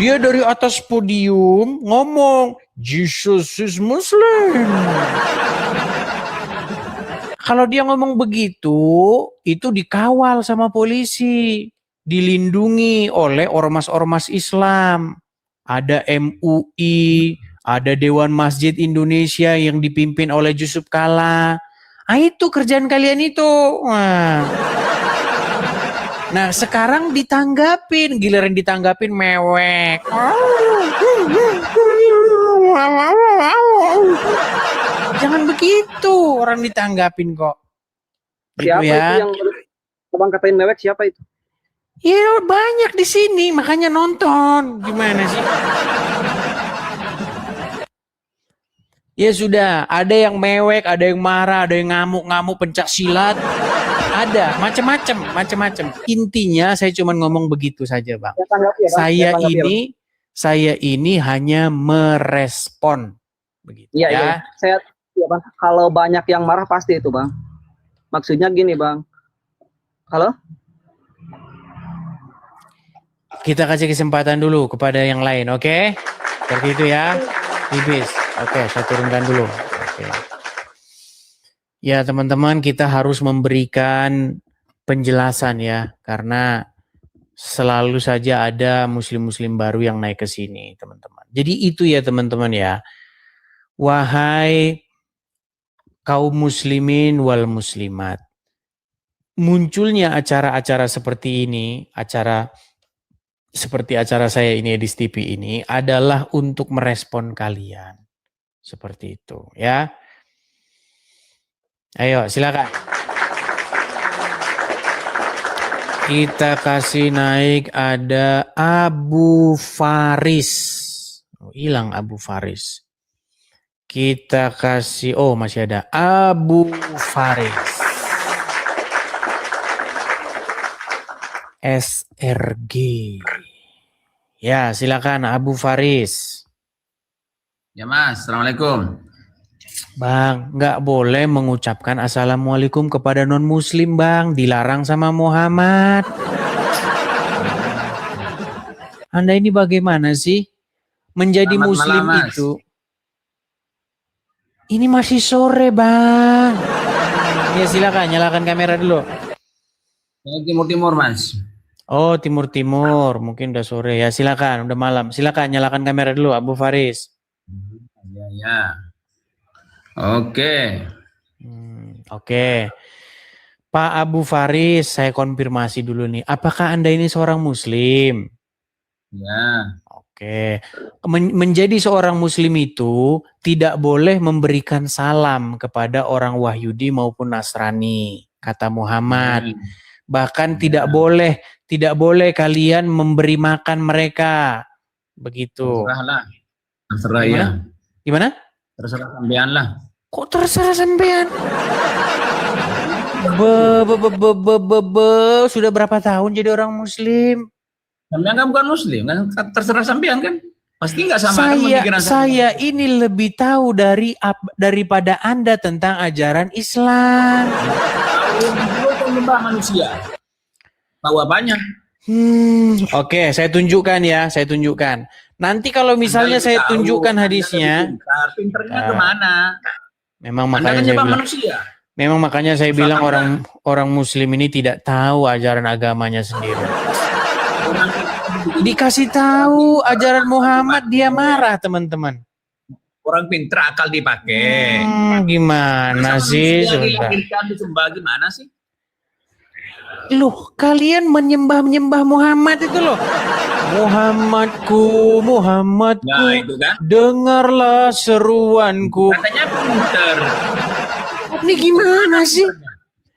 Dia dari atas podium ngomong, Jesus is Muslim. Kalau dia ngomong begitu, itu dikawal sama polisi, dilindungi oleh ormas-ormas Islam. Ada MUI, ada Dewan Masjid Indonesia yang dipimpin oleh Yusuf Kala. Itu kerjaan kalian itu. Nah sekarang ditanggapin, giliran ditanggapin mewek. Jangan begitu, orang ditanggapin kok. Siapa gitu ya. itu yang Abang katain mewek, siapa itu? Ya banyak di sini, makanya nonton. Gimana sih? Ya sudah, ada yang mewek, ada yang marah, ada yang ngamuk-ngamuk pencak silat. Ada, macam-macam. Intinya saya cuma ngomong begitu saja, Bang. Ya, tanggapi ya, Bang. Saya ini hanya merespon begitu Iya, ya. iya. Saya ya, Bang. Kalau banyak yang marah pasti itu, Bang. Maksudnya gini, Bang. Halo? Kita kasih kesempatan dulu kepada yang lain, oke? Seperti itu ya. Ibis. Oke, saya turunkan dulu. Oke. Ya, teman-teman, kita harus memberikan penjelasan ya, karena selalu saja ada muslim-muslim baru yang naik ke sini, teman-teman. Jadi itu ya, teman-teman ya. Wahai kaum muslimin wal muslimat. Munculnya acara-acara seperti ini, seperti acara saya ini di TV ini adalah untuk merespon kalian. Seperti itu ya. Ayo silakan. Kita kasih naik ada Abu Faris. Oh, hilang Abu Faris. Kita kasih, oh masih ada Abu Faris. SRG. Ya silakan Abu Faris. Ya Mas, Assalamualaikum. Bang, nggak boleh mengucapkan Assalamualaikum kepada non-muslim Bang. Dilarang sama Muhammad. Anda ini bagaimana sih? Menjadi Selamat muslim malam, Mas. itu. Ini masih sore Bang. Ya silakan, nyalakan kamera dulu. Saya Timur-Timur Mas. Oh timur-timur, mungkin udah sore ya. Silakan, udah malam. Silakan nyalakan kamera dulu Abu Faris. Ya. Oke. Oke. Pak Abu Faris, saya konfirmasi dulu nih. Apakah Anda ini seorang muslim? Ya. Oke. Menjadi seorang muslim itu tidak boleh memberikan salam kepada orang Wahyudi maupun Nasrani, kata Muhammad. Bahkan tidak boleh kalian memberi makan mereka. Begitu. Terserahlah. Terserah Gimana? ya. Gimana? Terserah sampean lah. Kok terserah sampean? Sudah berapa tahun jadi orang muslim? Sampean kan bukan muslim, kan terserah sampean kan. Pasti nggak sama kan pemikiran Saya ini lebih tahu daripada Anda tentang ajaran Islam. Tahu menyembah manusia. Tahu apanya? Oke, saya tunjukkan ya, saya tunjukkan. Nanti kalau misalnya Anda saya lebih tunjukkan tahu, hadisnya, Anda lebih pintar. Pinternya Nah, kemana? memang Anda makanya kan saya nyembah bilang, manusia. memang makanya saya Usaha bilang Anda. orang muslim ini tidak tahu ajaran agamanya sendiri. Dikasih tahu ajaran Muhammad dia marah, teman-teman. Orang pintar akal dipakai. Gimana Masa sih, manusia saudara? dilahirkan disembah gimana sih? Loh, kalian menyembah Muhammad itu loh. Muhammadku, Muhammadku, Nah itu kan. dengarlah seruanku. Katanya pintar. Ini gimana sih?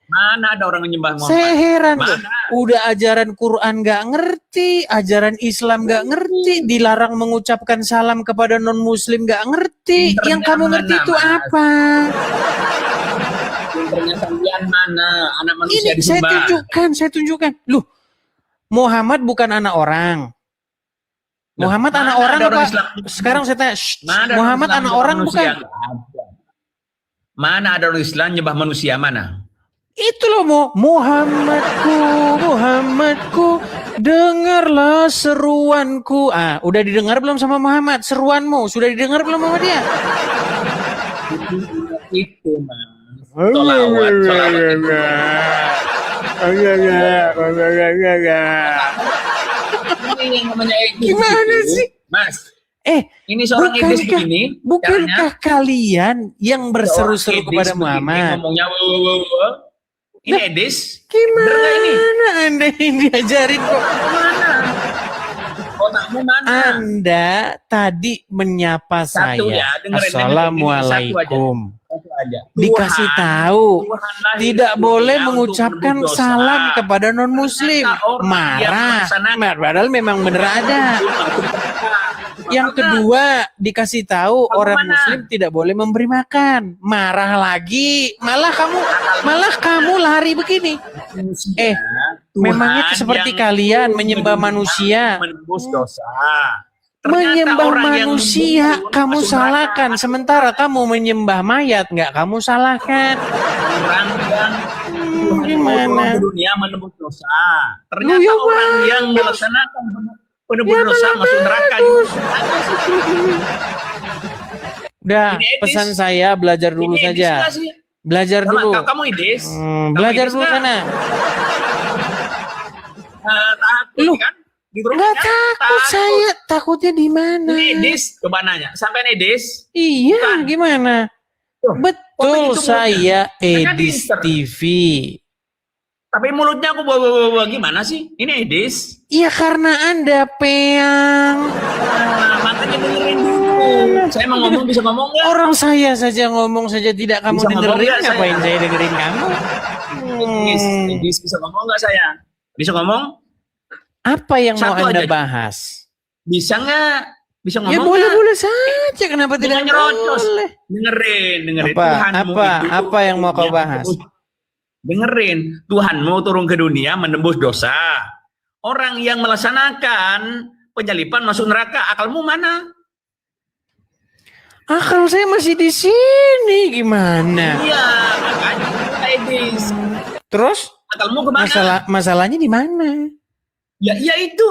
Mana ada orang menyembah Muhammad? Saya heran tuh. Mana? Udah ajaran Quran gak ngerti, ajaran Islam gak ngerti, dilarang mengucapkan salam kepada non-muslim gak ngerti. Pinternya Yang kamu ngerti mana, itu Mas? apa? Pinternya sampean mana? Anak manusia Ini saya disembah. tunjukkan. Loh, Muhammad bukan anak orang. Loh, Muhammad mana anak ada orang orang apa? Islam? Sekarang saya tanya, shh, Mana Muhammad orang anak Islam orang nyembah bukan? manusia? Nggak ada. Mana ada orang Islam nyembah manusia mana? Itu loh, Muhammadku, dengarlah seruanku. Ah, udah didengar belum sama Muhammad? Seruanmu sudah didengar belum sama dia? Itu mas. Solawat. Ini yang namanya edis. Gimana itu. sih? Mas, Eh, ini seorang edis begini. bukankah kalian yang berseru-seru Seorang kepada edis begini, Muhammad? ngomongnya wo. Ini edis. Gimana Bener nggak ini? Anda yang diajarin kok? Mana? Otakmu mana? Anda tadi menyapa Satu saya. ya, dengerin, Assalamualaikum. Satu aja. Dikasih Tuhan, tahu Tuhan lahir tidak ke boleh dunia mengucapkan untuk berdosa. salam kepada non muslim. Ternyata orang yang Marah. melaksanakan Padahal memang benar ada. Yang kedua, dikasih tahu orang mana? muslim tidak boleh memberi makan. Marah lagi. Malah kamu lari begini. manusia, Memangnya Tuhan seperti yang kalian turun menyembah ke dunia manusia. menembus dosa. Ternyata Menyembah orang yang manusia membunuh kamu masuk salahkan, neraka. sementara kamu menyembah mayat nggak kamu salahkan. Orang yang Tuhan gimana? mau turun ke dunia menembus dosa. Ternyata ya orang yang melaksanakan penebus dosa masuk neraka. Udah, Ini etis. pesan saya belajar dulu Ini edis saja. nggak sih? Belajar dulu. Kamu edis. Belajar edis dulu nggak? sana. Takut Lu, kan? Di grup Nggak kan? takut saya. Takutnya di mana? Ini edis, coba nanya. Sampai edis. Iya, Bukan. gimana? Tuh, Betul, itu saya mulutnya. Edis Kan TV. Tapi mulutnya aku bawa gimana sih? Ini edis. Iya karena Anda peang. Makanya dengerin dulu. Saya mau ngomong bisa ngomong nggak? Orang saya saja ngomong saja tidak kamu Bisa ngomong dengerin, nggak saya? ngapain saya dengerin kamu? Edis bisa ngomong nggak saya? Bisa ngomong? Apa yang mau Satu Anda aja. bahas? Bisa nggak? Bisa ngomong Ya nggak? boleh-boleh saja, kenapa tidak Jangan nyerocos. boleh? Dengerin. Tuhanmu Apa yang mau kau bahas? Dengerin, Tuhanmu turun ke dunia menembus dosa. Orang yang melaksanakan penyalipan masuk neraka. Akalmu mana? Akal saya masih di sini, gimana? Iya, makanya kita edis. Terus Akalmu kemana? masalahnya di mana? Ya, iya itu.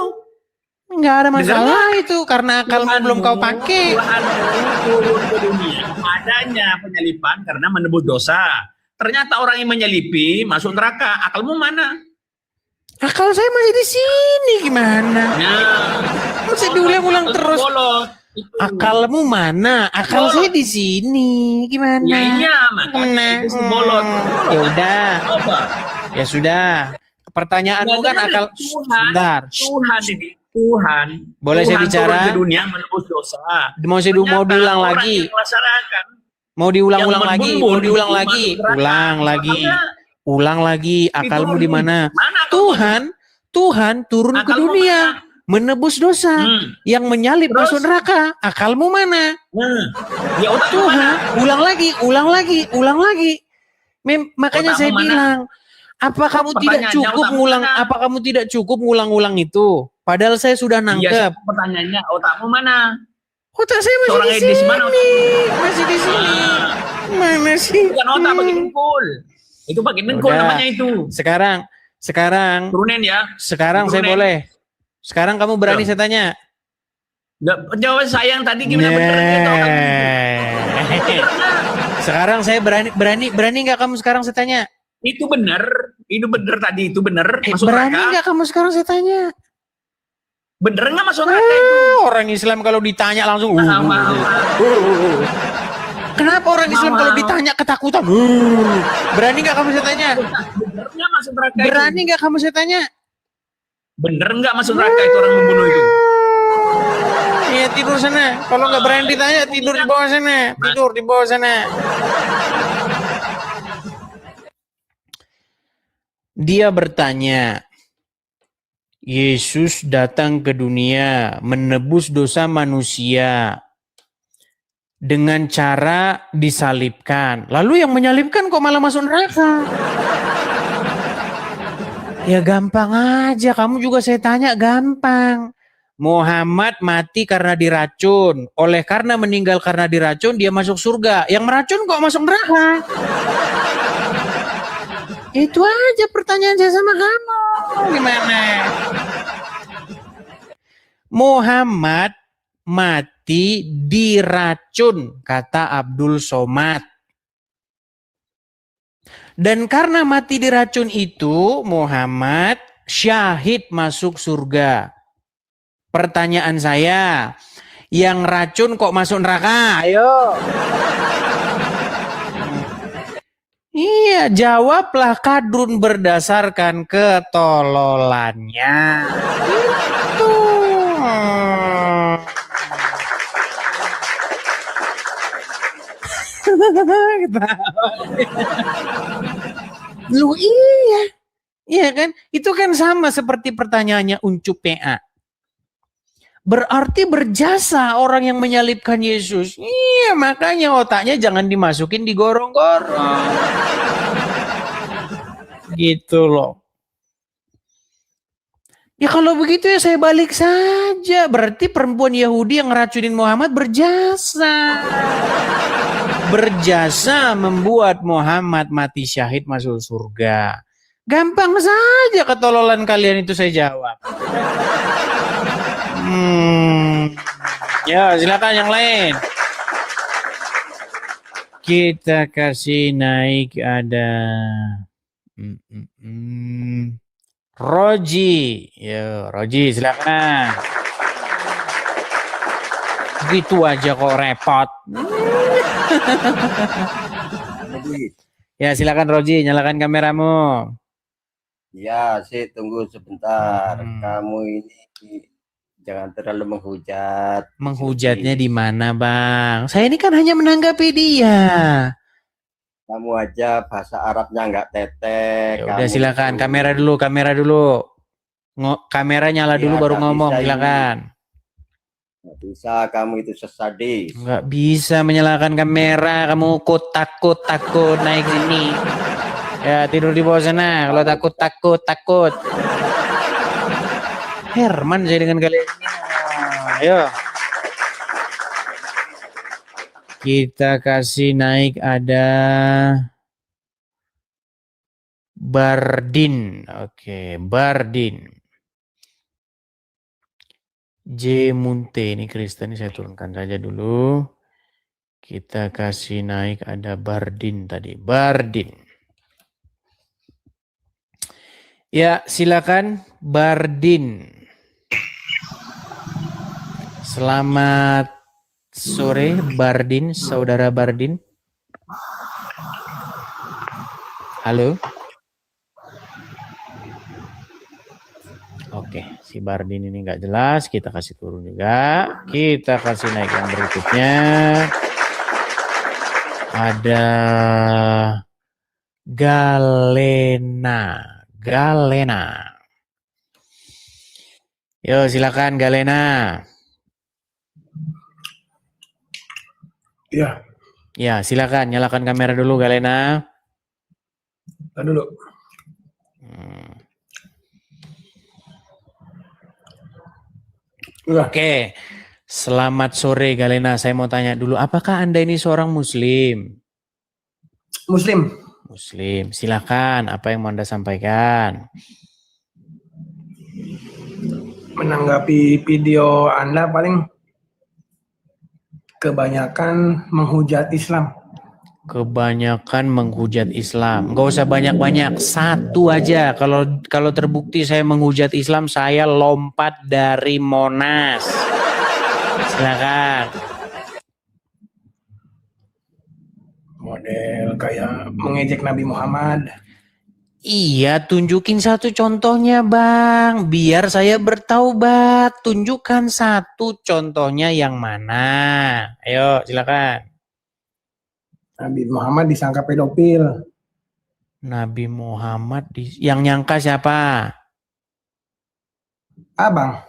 Nggak ada masalah itu karena akalmu belum kau pakai. Tuhanmu turun ke dunia adanya penyalipan karena menebus dosa. Ternyata orang yang menyelipi masuk neraka. Akalmu mana? Akal saya masih di sini, gimana? Nah, Masih diulang-ulang terus. bolot. Itu. Akalmu mana? Akal saya di sini, gimana? Ya, iya, makanya itu sebolot. Ya udah, Coba. ya sudah. Pertanyaanmu kan Ya, akal. Tuhan, Sebentar. Tuhan ini, Tuhan. Boleh saya Tuhan bicara? turun ke dunia menebus dosa. Mau Ternyata diulang orang lagi. yang melaksanakan, Mau diulang-ulang yang lagi, berbumbung mau diulang itu lagi, masuk neraka. ulang lagi, Makanya ulang lagi. Akalmu diturun di mana? Mana akalmu? Tuhan turun ke Akalmu dunia, mana? menebus dosa, yang menyalip Terus? masuk neraka. Akalmu mana? Ya otakmu Tuhan, mana? ulang lagi, ulang lagi, ulang lagi. Makanya Otakmu saya mana? bilang, apa kamu tidak Pertanyaannya, cukup otakmu ngulang? mana? Apa kamu tidak cukup ngulang-ulang itu? Padahal saya sudah Iya, nangkep. pertanyaannya otakmu mana? Otak saya masih Seorang di edis mana sini, otakmu? masih di sini. Mana sih? Bukan otak bagi dengkul. Itu bagi dengkul Udah. namanya itu. Sekarang, Turunin ya. saya Turunin. boleh. Sekarang kamu berani Tuh. saya tanya. Nggak, jawaban saya yang tadi gimana benernya itu otakmu? Sekarang saya berani nggak kamu sekarang saya tanya? Itu benar tadi itu benar masuk Berani neraka. nggak kamu sekarang saya tanya? Bener nggak masuk neraka itu? Orang Islam kalau ditanya langsung. Mau. Kenapa orang Islam kalau ditanya ketakutan? Berani nggak kamu saya tanya? Bener nggak masuk neraka itu? Berani nggak kamu saya tanya? Bener nggak masuk neraka itu orang membunuh itu? Iya tidur sana. Kalau nggak berani ditanya tidur di bawah sana. Tidur di bawah sana. Dia bertanya, Yesus datang ke dunia menebus dosa manusia dengan cara disalibkan. Lalu yang menyalibkan kok malah masuk neraka? Ya gampang aja, kamu juga saya tanya gampang. Muhammad mati karena diracun. Oleh karena meninggal karena diracun, dia masuk surga. Yang meracun kok masuk neraka? Itu aja pertanyaan saya sama kamu. Gimana? Muhammad mati diracun, kata Abdul Somad. Dan karena mati diracun itu, Muhammad syahid masuk surga. Pertanyaan saya, yang racun kok masuk neraka? Ayo. Iya, jawablah kadrun berdasarkan ketololannya. Itu. Lu iya. Iya kan? Itu kan sama seperti pertanyaannya Uncup PA. Berarti berjasa orang yang menyalibkan Yesus. Iya, makanya otaknya jangan dimasukin di gorong-gorong. Gitu loh. Ya kalau begitu ya saya balik saja. Berarti perempuan Yahudi yang ngeracunin Muhammad berjasa. Berjasa membuat Muhammad mati syahid masuk surga. Gampang saja ketololan kalian itu saya jawab. Ya silakan yang lain. Kita kasih naik ada Roji. Ya Roji silakan. Gitu aja kok repot. Ya silakan Roji, nyalakan kameramu. Ya, sih tunggu sebentar. Kamu ini jangan terlalu menghujat. Menghujatnya di mana, Bang? Saya ini kan hanya menanggapi dia. Kamu aja bahasa Arabnya nggak tetek. Ya udah silakan, kamera dulu. Kamera nyala dulu baru ngomong, silakan. Nggak bisa, kamu itu sesadis. Nggak bisa menyalakan kamera, kamu takut naik sini. Ya tidur di bawah sana, kalau takut. Herman saya dengan kalian. Ayo. Kita kasih naik ada Bardin. Oke, Bardin. J Munte ini Kristen, ini saya turunkan saja dulu. Kita kasih naik ada Bardin tadi. Bardin. Ya, silakan Bardin. Selamat sore Bardin, saudara Bardin. Halo. Oke. Oke, si Bardin ini nggak jelas, kita kasih turun juga. Kita kasih naik yang berikutnya. Ada Galena. Yo, silakan Galena. Iya, Ya, silakan nyalakan kamera dulu Galena. tar dulu. Oke. Selamat sore Galena. Saya mau tanya dulu, apakah Anda ini seorang muslim? Muslim. Muslim. Silakan, apa yang mau Anda sampaikan? Menanggapi video Anda paling kebanyakan menghujat Islam. Kebanyakan menghujat Islam. Nggak usah banyak-banyak, satu aja. Kalau terbukti saya menghujat Islam, saya lompat dari Monas. Silakan. Model kayak mengejek Nabi Muhammad. Iya, tunjukin satu contohnya Bang, biar saya bertaubat. Tunjukkan satu contohnya yang mana. Ayo, silakan. Nabi Muhammad disangka pedofil. Nabi Muhammad yang nyangka siapa? Abang,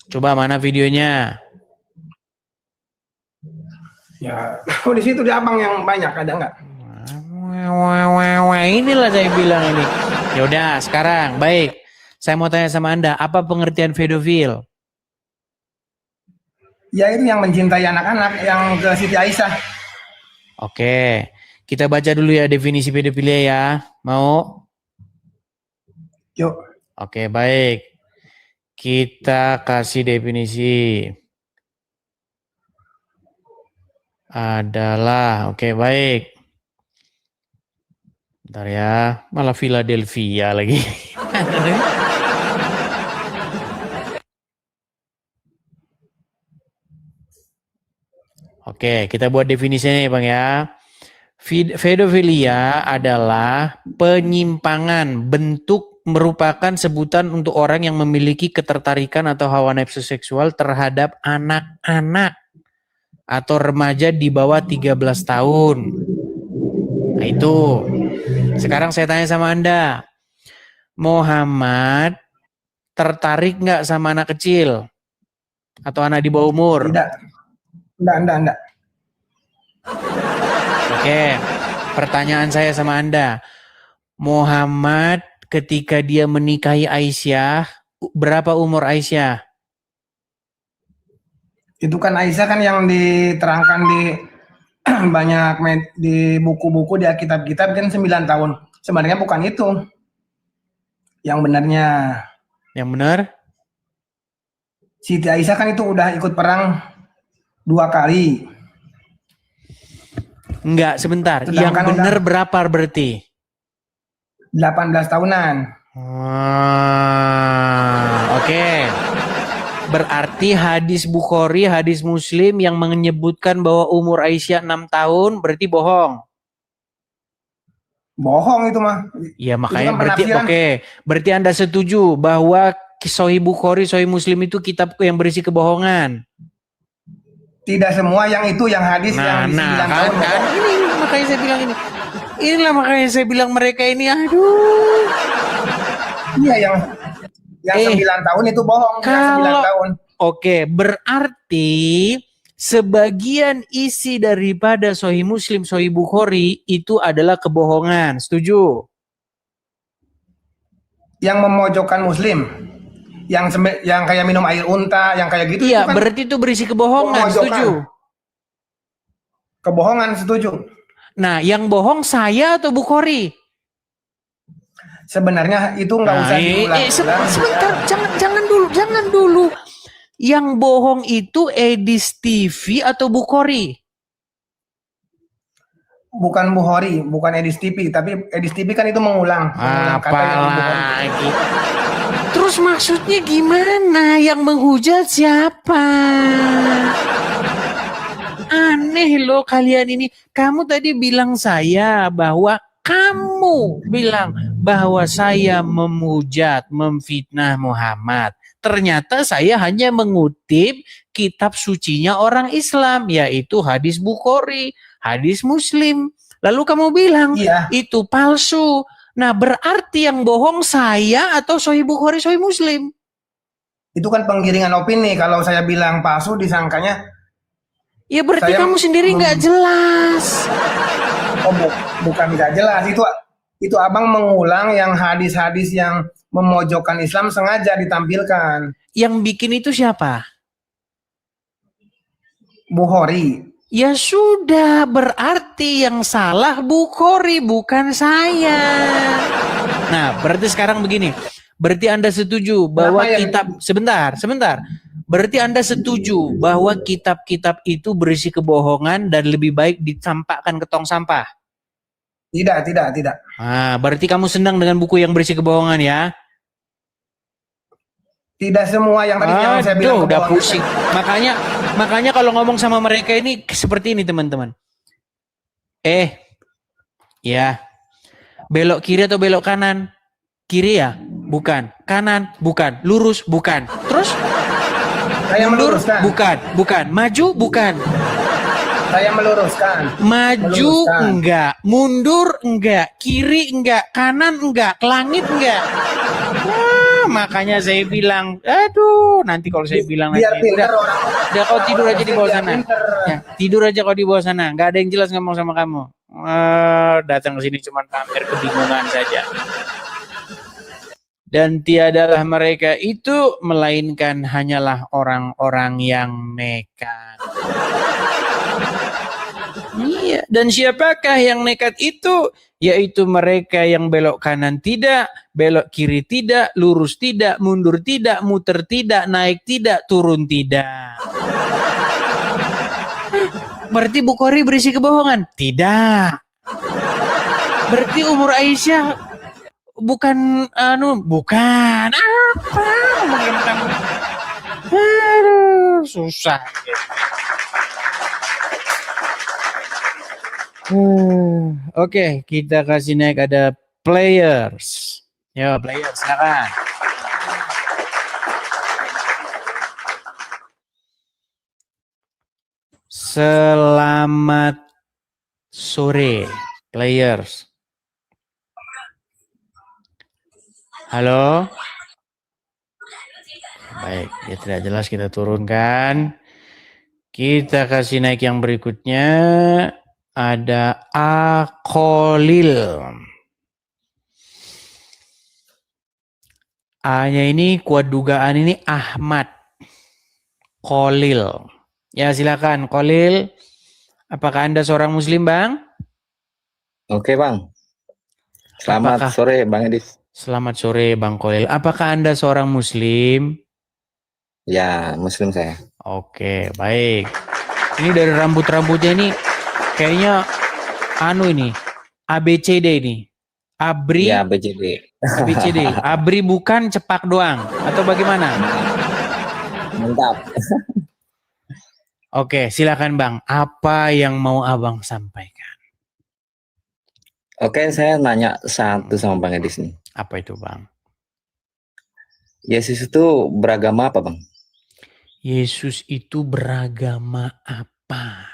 Coba mana videonya? ya di situ di abang yang banyak, ada nggak? Wah, inilah saya bilang ini. Yaudah, sekarang baik. Saya mau tanya sama Anda, apa pengertian pedofil? Ya itu yang mencintai anak-anak, yang ke Siti Aisyah. Oke, kita baca dulu ya definisi pedofilia ya. Mau? Yuk, Oke, baik. Kita kasih definisi. Adalah, oke baik. Bentar ya, malah Philadelphia lagi. Oke, kita buat definisinya ya Bang ya. Pedofilia adalah penyimpangan bentuk merupakan sebutan untuk orang yang memiliki ketertarikan atau hawa nafsu seksual terhadap anak-anak atau remaja di bawah 13 tahun. Nah itu. Sekarang saya tanya sama Anda. Muhammad tertarik nggak sama anak kecil? Atau anak di bawah umur? tidak. Enggak. Oke, pertanyaan saya sama Anda. Muhammad ketika dia menikahi Aisyah, berapa umur Aisyah? Itu kan Aisyah kan yang diterangkan di banyak di buku-buku, di kitab-kitab kan 9 tahun. Sebenarnya bukan itu. Yang benarnya. Yang benar? Siti Aisyah kan itu udah ikut perang 2 kali. Enggak, sebentar. Sedangkan Yang benar berapa berarti? 18 tahunan. Oke. Berarti hadis Bukhari, hadis Muslim yang menyebutkan bahwa umur Aisyah 6 tahun berarti bohong. Bohong itu mah. Ya makanya kan berarti penafsiran. oke. Berarti Anda setuju bahwa Sahih Bukhari, Sahih Muslim itu kitab yang berisi kebohongan. Tidak semua yang itu yang hadis yang di 9 tahun. Ini makanya saya bilang ini. Inilah makanya saya bilang mereka ini aduh. Iya yang 9 tahun itu bohong. Yang 9 tahun. Oke, berarti sebagian isi daripada Sahih Muslim, Sahih Bukhari itu adalah kebohongan. Setuju? Yang memojokkan Muslim. Yang kayak minum air unta, yang kayak gitu. Iya, itu kan berarti itu berisi kebohongan. memojokkan. Setuju? Kebohongan, setuju. Nah, yang bohong saya atau Bukhari? Sebenarnya itu nggak usah diulang. Sebentar, jangan dulu. Yang bohong itu Edis TV atau Bukhari? Bukan Bukhari, bukan Edis TV, tapi Edis TV kan itu mengulang kata yang di Bukhari. Apalagi. Terus maksudnya gimana? Yang menghujat siapa? Aneh loh kalian ini. Kamu tadi bilang saya bahwa kamu bilang bahwa saya memujat, memfitnah Muhammad. Ternyata saya hanya mengutip kitab sucinya orang Islam, yaitu hadis Bukhari, hadis Muslim. Lalu kamu bilang, Iya, itu palsu. Nah, berarti yang bohong saya atau Sahih Bukhari, Sahih Muslim? itu kan penggiringan opini. Kalau saya bilang palsu, disangkanya Ya berarti Saya kamu sendiri nggak jelas. bukan nggak jelas. Itu abang mengulang yang hadis-hadis yang memojokkan Islam sengaja ditampilkan. Yang bikin itu siapa? Bukhari. Ya sudah, berarti yang salah Bukhari, bukan saya. Nah, berarti sekarang begini. Berarti Anda setuju bahwa Kenapa yang- sebentar. Berarti Anda setuju bahwa kitab-kitab itu berisi kebohongan dan lebih baik dicampakkan ke tong sampah? Tidak. Nah, berarti kamu senang dengan buku yang berisi kebohongan ya? Tidak semua yang tadi yang saya bilang Udah kebohongan. pusing. Makanya kalau ngomong sama mereka ini seperti ini teman-teman. Ya, belok kiri atau belok kanan? Kiri ya? Bukan. Kanan? Bukan. Lurus? Bukan. Terus? Saya Mundur? meluruskan. Bukan. Maju? Bukan. Saya meluruskan. Maju Meluruskan. enggak, mundur enggak, kiri enggak, kanan enggak, ke langit enggak. Nah, makanya saya bilang, aduh, nanti kalau saya bilang Biar nanti pintar orang. udah kau tidur aja di bawah Biar sana. pintar. Ya, tidur aja kau di bawah sana, nggak ada yang jelas ngomong sama kamu. Datang ke sini cuma pamer kebingungan saja. Dan tiadalah mereka itu melainkan hanyalah orang-orang yang nekat. Iya, dan siapakah yang nekat itu? Yaitu mereka yang belok kanan tidak, belok kiri tidak, lurus tidak, mundur tidak, muter tidak, naik tidak, turun tidak. Berarti Bukhari berisi kebohongan? Tidak. Berarti umur Aisyah bukan bukan apa ngomongin kamu. Aduh, susah. Oke, kita kasih naik ada players. Yo, players, silakan. Selamat sore, players. Halo. Baik, ya tidak jelas kita turunkan. Kita kasih naik yang berikutnya. Ada Akolil. A-nya ini kuat dugaan ini Ahmad. Kolil. Ya silakan Kolil. Apakah Anda seorang muslim, Bang? Oke, Bang. Selamat Apakah- sore, Bang Edis. Selamat sore Bang Kolil. Apakah Anda seorang muslim? Ya, muslim saya. Oke, baik. Ini dari rambut-rambutnya ini kayaknya ini ABCD ini. Abri, Ya, BJD. ABCD. Abri bukan cepak doang atau bagaimana? Mantap. Oke, silakan Bang. Apa yang mau Abang sampaikan? Oke, saya nanya satu sama Bang Edis nih. Apa itu, Bang? Yesus itu beragama apa, Bang? Yesus itu beragama apa?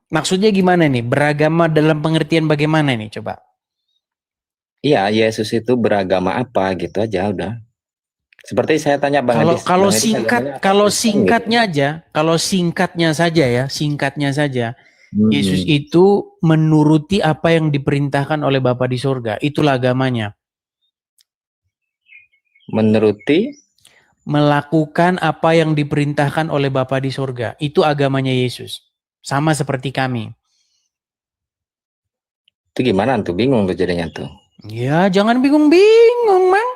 Maksudnya gimana nih? Beragama dalam pengertian bagaimana nih? Coba. Iya, Yesus itu beragama apa gitu aja udah. Seperti saya tanya Bang Edis. Kalau Bang Edis agamanya apa? kalau Kristen singkatnya aja, kalau singkatnya saja, gitu. Yesus itu menuruti apa yang diperintahkan oleh Bapa di surga. Itulah agamanya. Menuruti Melakukan apa yang diperintahkan oleh Bapa di surga. Itu agamanya Yesus. Sama seperti kami. itu gimana tuh? Bingung tuh jadinya tuh. Ya, jangan bingung-bingung, Mang.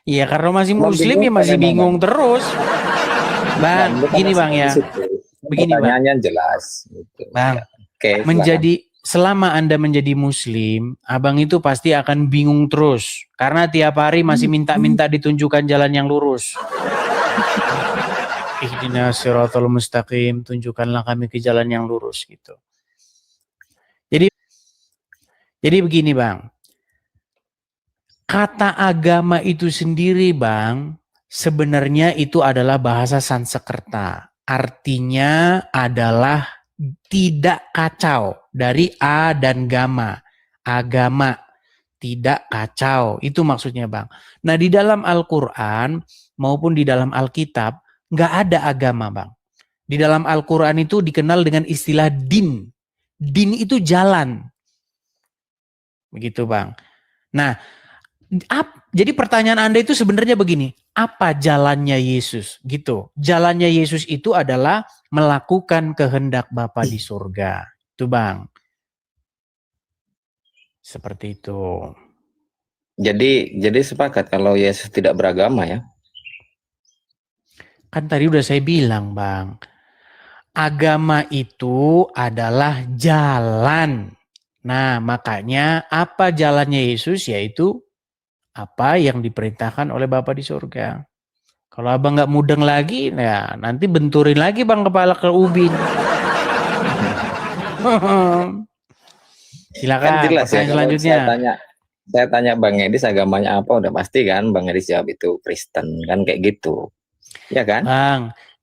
Iya, karena masih muslim ya masih bingung terus. Bang, Nah, gini Bang ya. Begini Bang. Pertanyaannya jelas. Gitu. Bang, Oke, selama Anda menjadi muslim, Abang itu pasti akan bingung terus. Karena tiap hari masih minta-minta ditunjukkan jalan yang lurus. ihdinas siratal mustaqim, tunjukkanlah kami ke jalan yang lurus gitu. Jadi begini Bang, kata agama itu sendiri Bang, sebenarnya itu adalah bahasa Sanskerta. Artinya adalah tidak kacau, dari a dan gama. Agama, tidak kacau. Itu maksudnya Bang. Nah di dalam Al-Quran maupun di dalam Alkitab, nggak ada agama Bang. Di dalam Al-Quran itu dikenal dengan istilah din. Din itu jalan. Begitu Bang. Nah, jadi pertanyaan Anda itu sebenarnya begini, apa jalannya Yesus? Gitu. Jalannya Yesus itu adalah melakukan kehendak Bapa di surga. Itu Bang. Seperti itu. Jadi sepakat kalau Yesus tidak beragama ya. Kan tadi udah saya bilang Bang, agama itu adalah jalan. Nah, makanya apa jalannya Yesus? Yaitu apa yang diperintahkan oleh Bapa di surga. Kalau abang nggak mudeng lagi, ya nanti benturin lagi Bang kepala ke ubin. Silakan. Kan jelas ya, selanjutnya. Saya tanya Bang Edis agamanya apa, udah pasti kan Bang Edis jawab itu Kristen, kan kayak gitu. Ya kan? Bang,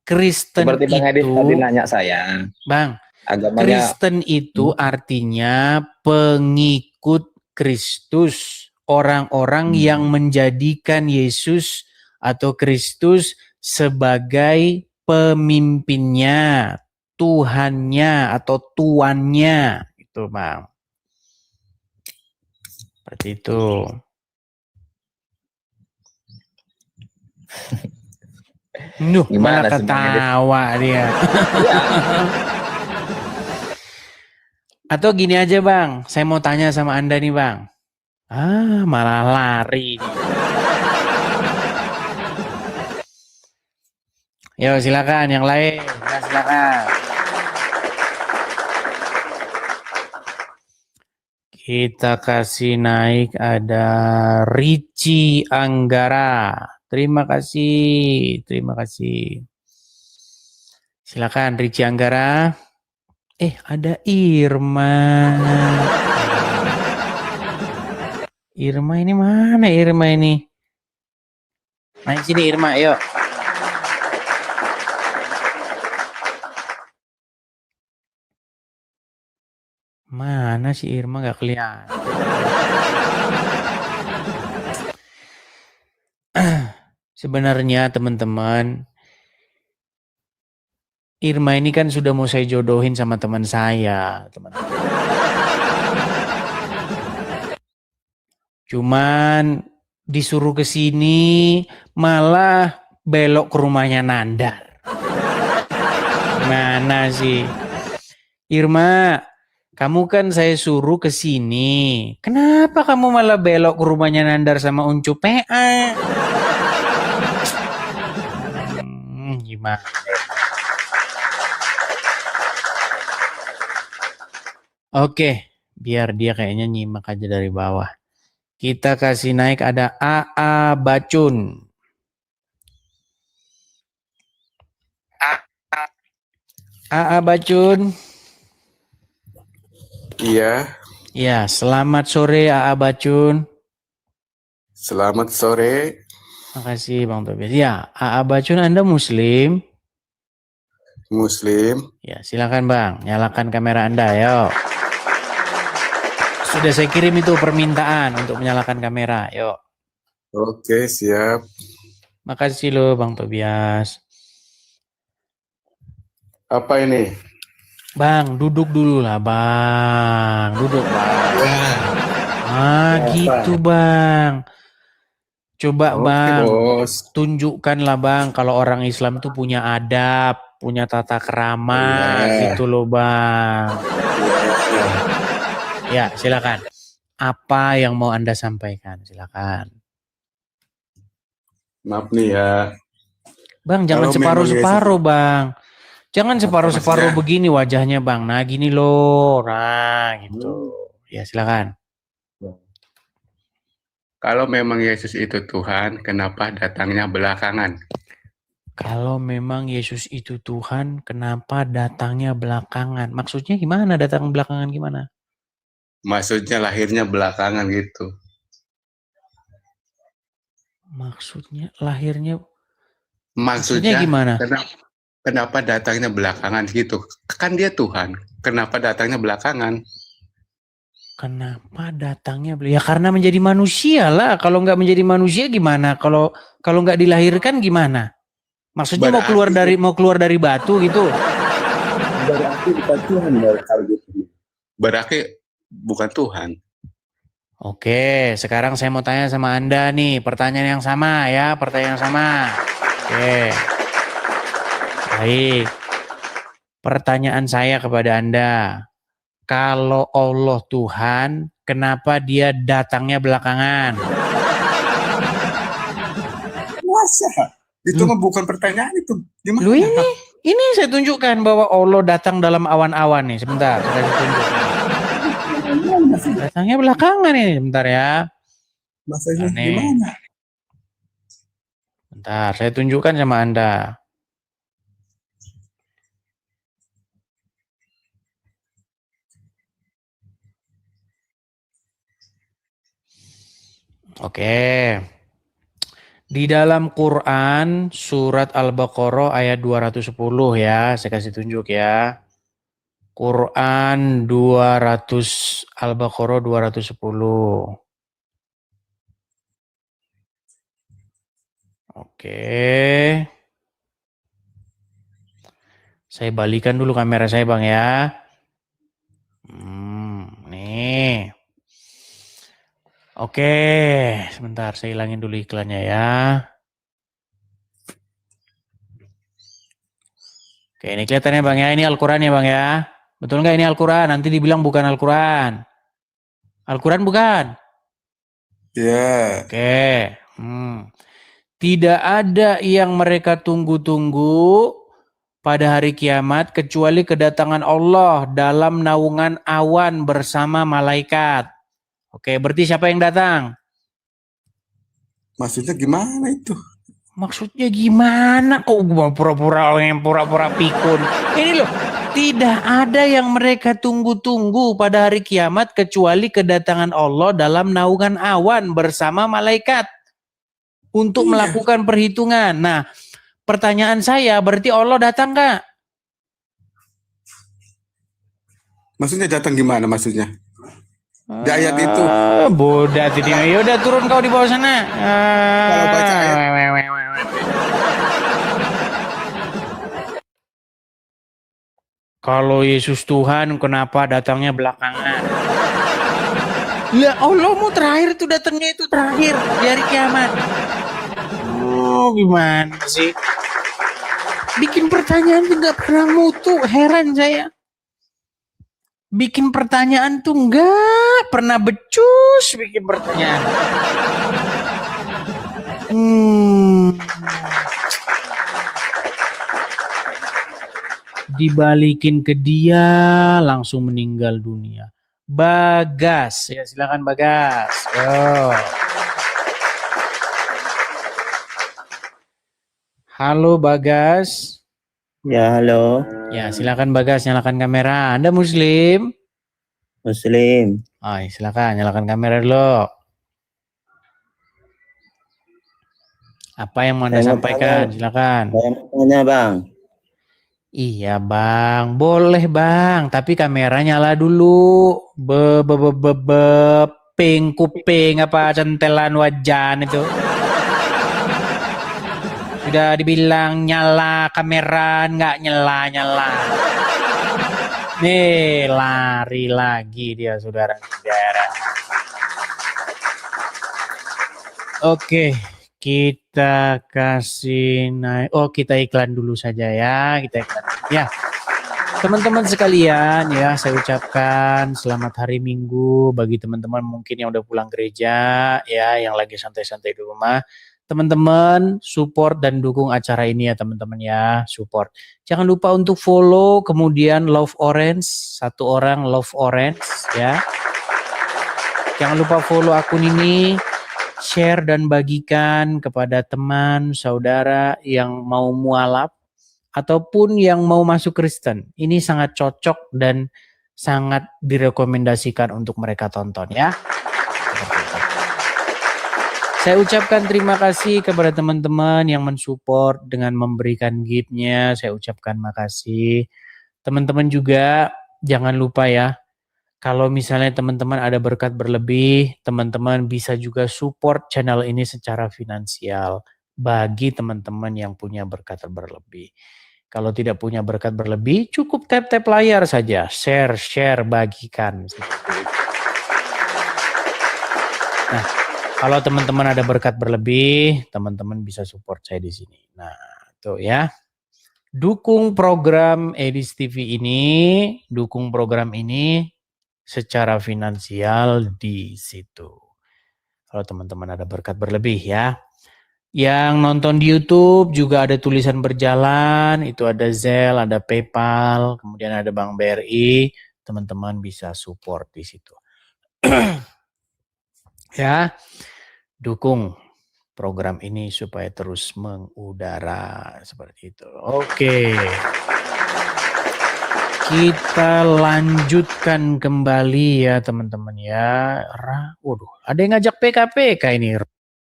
Kristen seperti Bang Edis tadi nanya saya. Bang, agamanya Kristen itu artinya pengikut Kristus. Orang-orang yang menjadikan Yesus atau Kristus sebagai pemimpinnya, Tuhannya atau tuannya, itu Bang. Seperti itu. Nuh, malah ketawa dia. Atau gini aja Bang, saya mau tanya sama Anda nih Bang. Malah lari. Yo silakan yang lain, silakan. Kita kasih naik ada Ricci Anggara. Terima kasih. Silakan Ricci Anggara. Ada Irma. Irma ini mana Irma ini? Main sini Irma, yuk. Mana si Irma gak kelihatan? Sebenarnya teman-teman, Irma ini kan sudah mau saya jodohin sama teman saya, teman-teman. Cuman disuruh ke sini malah belok ke rumahnya Nandar. Mana sih? Irma, kamu kan saya suruh ke sini. Kenapa kamu malah belok ke rumahnya Nandar sama Uncu PA? Gimana? Oke, biar dia kayaknya nyimak aja dari bawah. Kita kasih naik ada AA Bacun. AA Bacun. Iya. Ya, selamat sore AA Bacun. Selamat sore. Makasih Bang Tobias. Ya, AA Bacun Anda Muslim? Muslim. Ya, silakan Bang, nyalakan kamera Anda, yuk. Sudah saya kirim itu permintaan untuk menyalakan kamera, yuk. Oke, siap. Makasih loh Bang Tobias. Apa ini? Bang, duduk dulu lah Bang. Duduk Bang. Gitu Bang. Coba Oke, Bang, Bos. tunjukkanlah Bang kalau orang Islam tuh punya adab, punya tata krama, gitu loh Bang. Ya, silakan. Apa yang mau Anda sampaikan? Silakan. Maaf nih ya. Bang, jangan separuh-separuh Bang. Jangan separuh-separuh begini wajahnya Bang. Nah, gini loh. Nah, gitu. Ya, silakan. Kalau memang Yesus itu Tuhan, kenapa datangnya belakangan? Kalau memang Yesus itu Tuhan, kenapa datangnya belakangan? Maksudnya gimana datang belakangan gimana? Maksudnya lahirnya belakangan gitu. Maksudnya lahirnya Maksudnya gimana? kenapa datangnya belakangan gitu? Kan dia Tuhan. Kenapa datangnya belakangan? Kenapa datangnya ya karena menjadi manusia lah. Kalau nggak menjadi manusia gimana? Kalau nggak dilahirkan gimana? Maksudnya mau keluar dari batu gitu? Berarti bukan Tuhan kalau gitu. Berarti bukan Tuhan. Oke, sekarang saya mau tanya sama Anda nih, pertanyaan yang sama ya, pertanyaan yang sama. Oke. Baik. Pertanyaan saya kepada Anda. Kalau Allah Tuhan, kenapa dia datangnya belakangan? Masa? Itu mah bukan pertanyaan itu. Gimana? Lu ini saya tunjukkan bahwa Allah datang dalam awan-awan nih. Sebentar, saya tunjuk. Datangnya belakangan ini, sebentar ya. Maksudnya gimana? Bentar, saya tunjukkan sama Anda. Oke. Di dalam Quran surat Al-Baqarah ayat 210 ya, saya kasih tunjuk ya. Quran 200 Al-Baqarah 210. Oke. Saya balikan dulu kamera saya, Bang ya. Nih. Oke, sebentar saya hilangin dulu iklannya ya. Oke, ini kelihatannya Bang ya, ini Al-Quran ya Bang ya. Betul nggak ini Al-Quran? Nanti dibilang bukan Al-Quran. Al-Quran bukan? Ya. Oke. Tidak ada yang mereka tunggu-tunggu pada hari kiamat kecuali kedatangan Allah dalam naungan awan bersama malaikat. Oke, berarti siapa yang datang? Maksudnya gimana itu? Maksudnya gimana? Kok pura-pura pikun? Ini loh, tidak ada yang mereka tunggu-tunggu pada hari kiamat kecuali kedatangan Allah dalam naungan awan bersama malaikat untuk melakukan perhitungan. Nah, pertanyaan saya, berarti Allah datang nggak? Maksudnya datang gimana maksudnya? Di ayat itu. Bodoh tidak. Ya udah turun kau di bawah sana. Kalau baca ayat. Kalau Yesus Tuhan, kenapa datangnya belakangan? Ya Allah mau terakhir itu datangnya itu terakhir di hari kiamat. Oh gimana sih? Bikin pertanyaan juga pernah mutu, heran saya. Bikin pertanyaan tuh nggak pernah becus bikin pertanyaan. Dibalikin ke dia langsung meninggal dunia. Bagas, ya silakan Bagas. Yo. Halo Bagas. Ya, halo. Ya, silakan Bagas, nyalakan kamera. Anda Muslim? Muslim. Oh, silakan nyalakan kamera dulu. Apa yang mau Anda sampaikan? Silakan. Saya mau tanya, Bang. Iya, Bang. Boleh, Bang. Tapi kamera nyala dulu. Ping kuping apa centelan wajan itu. Sudah dibilang nyala kamera, nggak nyala-nyala. Nih, lari lagi dia, saudara-saudara. Oke, kita kasih naik. Oh, kita iklan dulu saja ya. Kita iklan. Ya, teman-teman sekalian ya, saya ucapkan selamat hari Minggu bagi teman-teman mungkin yang udah pulang gereja ya, yang lagi santai-santai di rumah. Teman-teman support dan dukung acara ini ya teman-teman ya, support. Jangan lupa untuk follow, kemudian Love Orange, satu orang Love Orange ya. Jangan lupa follow akun ini, share dan bagikan kepada teman, saudara yang mau mualaf ataupun yang mau masuk Kristen. Ini sangat cocok dan sangat direkomendasikan untuk mereka tonton ya. Saya ucapkan terima kasih kepada teman-teman yang mensupport dengan memberikan gift-nya. Saya ucapkan makasih. Teman-teman juga jangan lupa ya, kalau misalnya teman-teman ada berkat berlebih, teman-teman bisa juga support channel ini secara finansial bagi teman-teman yang punya berkat berlebih. Kalau tidak punya berkat berlebih, cukup tap-tap layar saja, share, bagikan. Nah, kalau teman-teman ada berkat berlebih, teman-teman bisa support saya di sini. Nah, tuh ya. Dukung program Edis TV ini, dukung program ini secara finansial di situ. Kalau teman-teman ada berkat berlebih ya. Yang nonton di YouTube juga ada tulisan berjalan, itu ada Zelle, ada PayPal, kemudian ada Bank BRI, teman-teman bisa support di situ. Ya, dukung program ini supaya terus mengudara seperti itu. Oke. Kita lanjutkan kembali ya teman-teman ya. Waduh, ada yang ngajak PKPK ini.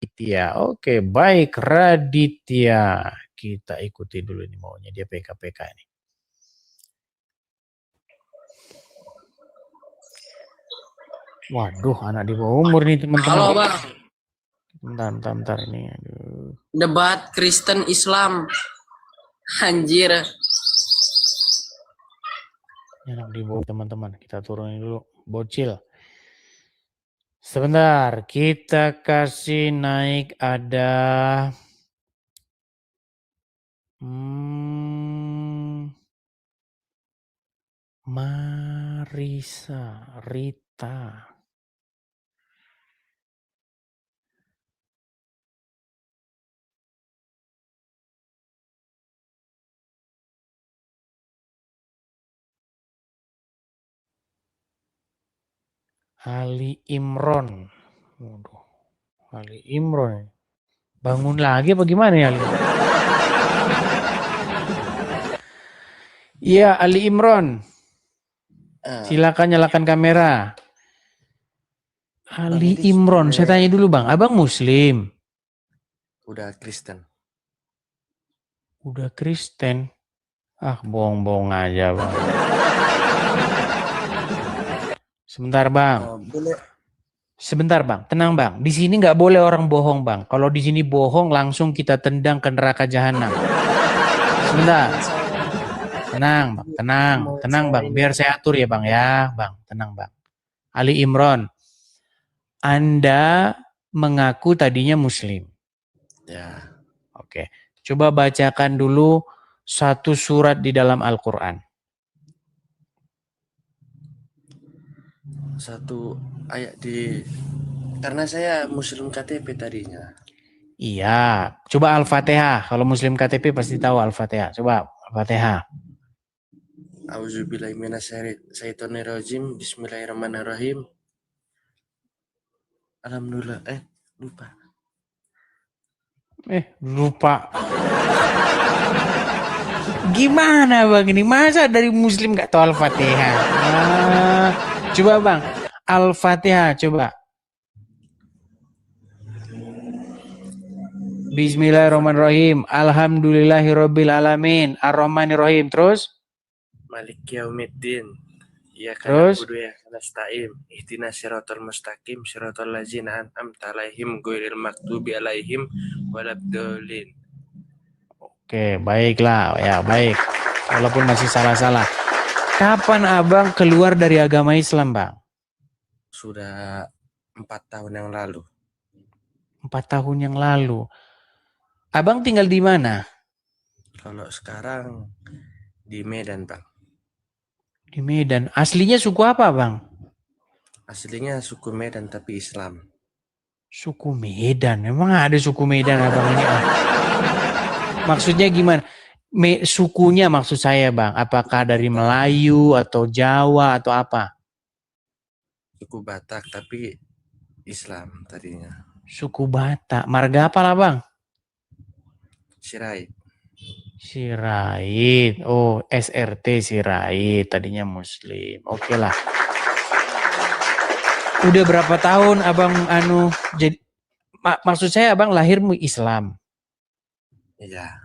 Raditya. Oke, baik Raditya. Kita ikuti dulu ini maunya dia PKPK ini. Waduh, anak di bawah umur nih teman-teman. Halo Bang. Bentar ini. Aduh. Debat Kristen Islam. Anjir. Enak di bawah teman-teman. Kita turunin dulu. Bocil. Sebentar. Kita kasih naik ada. Marisa. Rita. Ali Imron. Waduh, Ali Imron. Bangun lagi apa gimana ya Ali? Iya, Ali Imron. Silakan nyalakan kamera. Ali Imron, saya tanya dulu Bang, Abang Muslim? Udah Kristen. Udah Kristen? Ah, bohong-bohong aja Bang. Sebentar Bang. Sebentar Bang, tenang Bang. Di sini nggak boleh orang bohong Bang. Kalau di sini bohong langsung kita tendang ke neraka jahanam. Sebentar. Tenang Bang, tenang Bang. Biar saya atur ya Bang ya, Bang. Tenang Bang. Ali Imron, Anda mengaku tadinya Muslim. Ya. Oke. Coba bacakan dulu satu surat di dalam Al-Quran. Satu ayat karena saya Muslim KTP tadinya. Iya, coba Al-Fatihah. Kalau Muslim KTP pasti tahu Al-Fatihah. Coba Al-Fatihah. Auzubillahi minasyaitonirrajim. Bismillahirrahmanirrahim. Alhamdulillah. Lupa. Gimana Bang ini? Masa dari Muslim nggak tahu Al-Fatihah? Coba Bang, Al-Fatihah coba. Bismillahirrahmanirrahim. Alhamdulillahirabbil alamin. Ar-Rahmanirrahim. Terus? Maliki yaumiddin. Ya Terus? na'budu wa iyyaka nasta'in. Ihdinas siratal mustaqim, siratal ladzina an'amta 'alaihim ghairil maghdubi 'alaihim waladdallin. Oke, baiklah. Ya, baik. Walaupun masih salah-salah. Kapan Abang keluar dari agama Islam, Bang? Sudah 4 tahun yang lalu. 4 tahun yang lalu. Abang tinggal di mana? Kalau sekarang di Medan, Bang. Di Medan. Aslinya suku apa, Bang? Aslinya suku Medan tapi Islam. Suku Medan? Emang ada suku Medan Abang ini? Maksudnya gimana? Sukunya maksud saya Bang, apakah dari Melayu atau Jawa atau apa? Suku Batak tapi Islam tadinya. Suku Batak. Marga apa lah bang? Sirait. Sirait. Oh, SRT Sirait. Tadinya Muslim. Oke lah. Udah berapa tahun abang jadi maksud saya abang lahirmu Islam. Iya.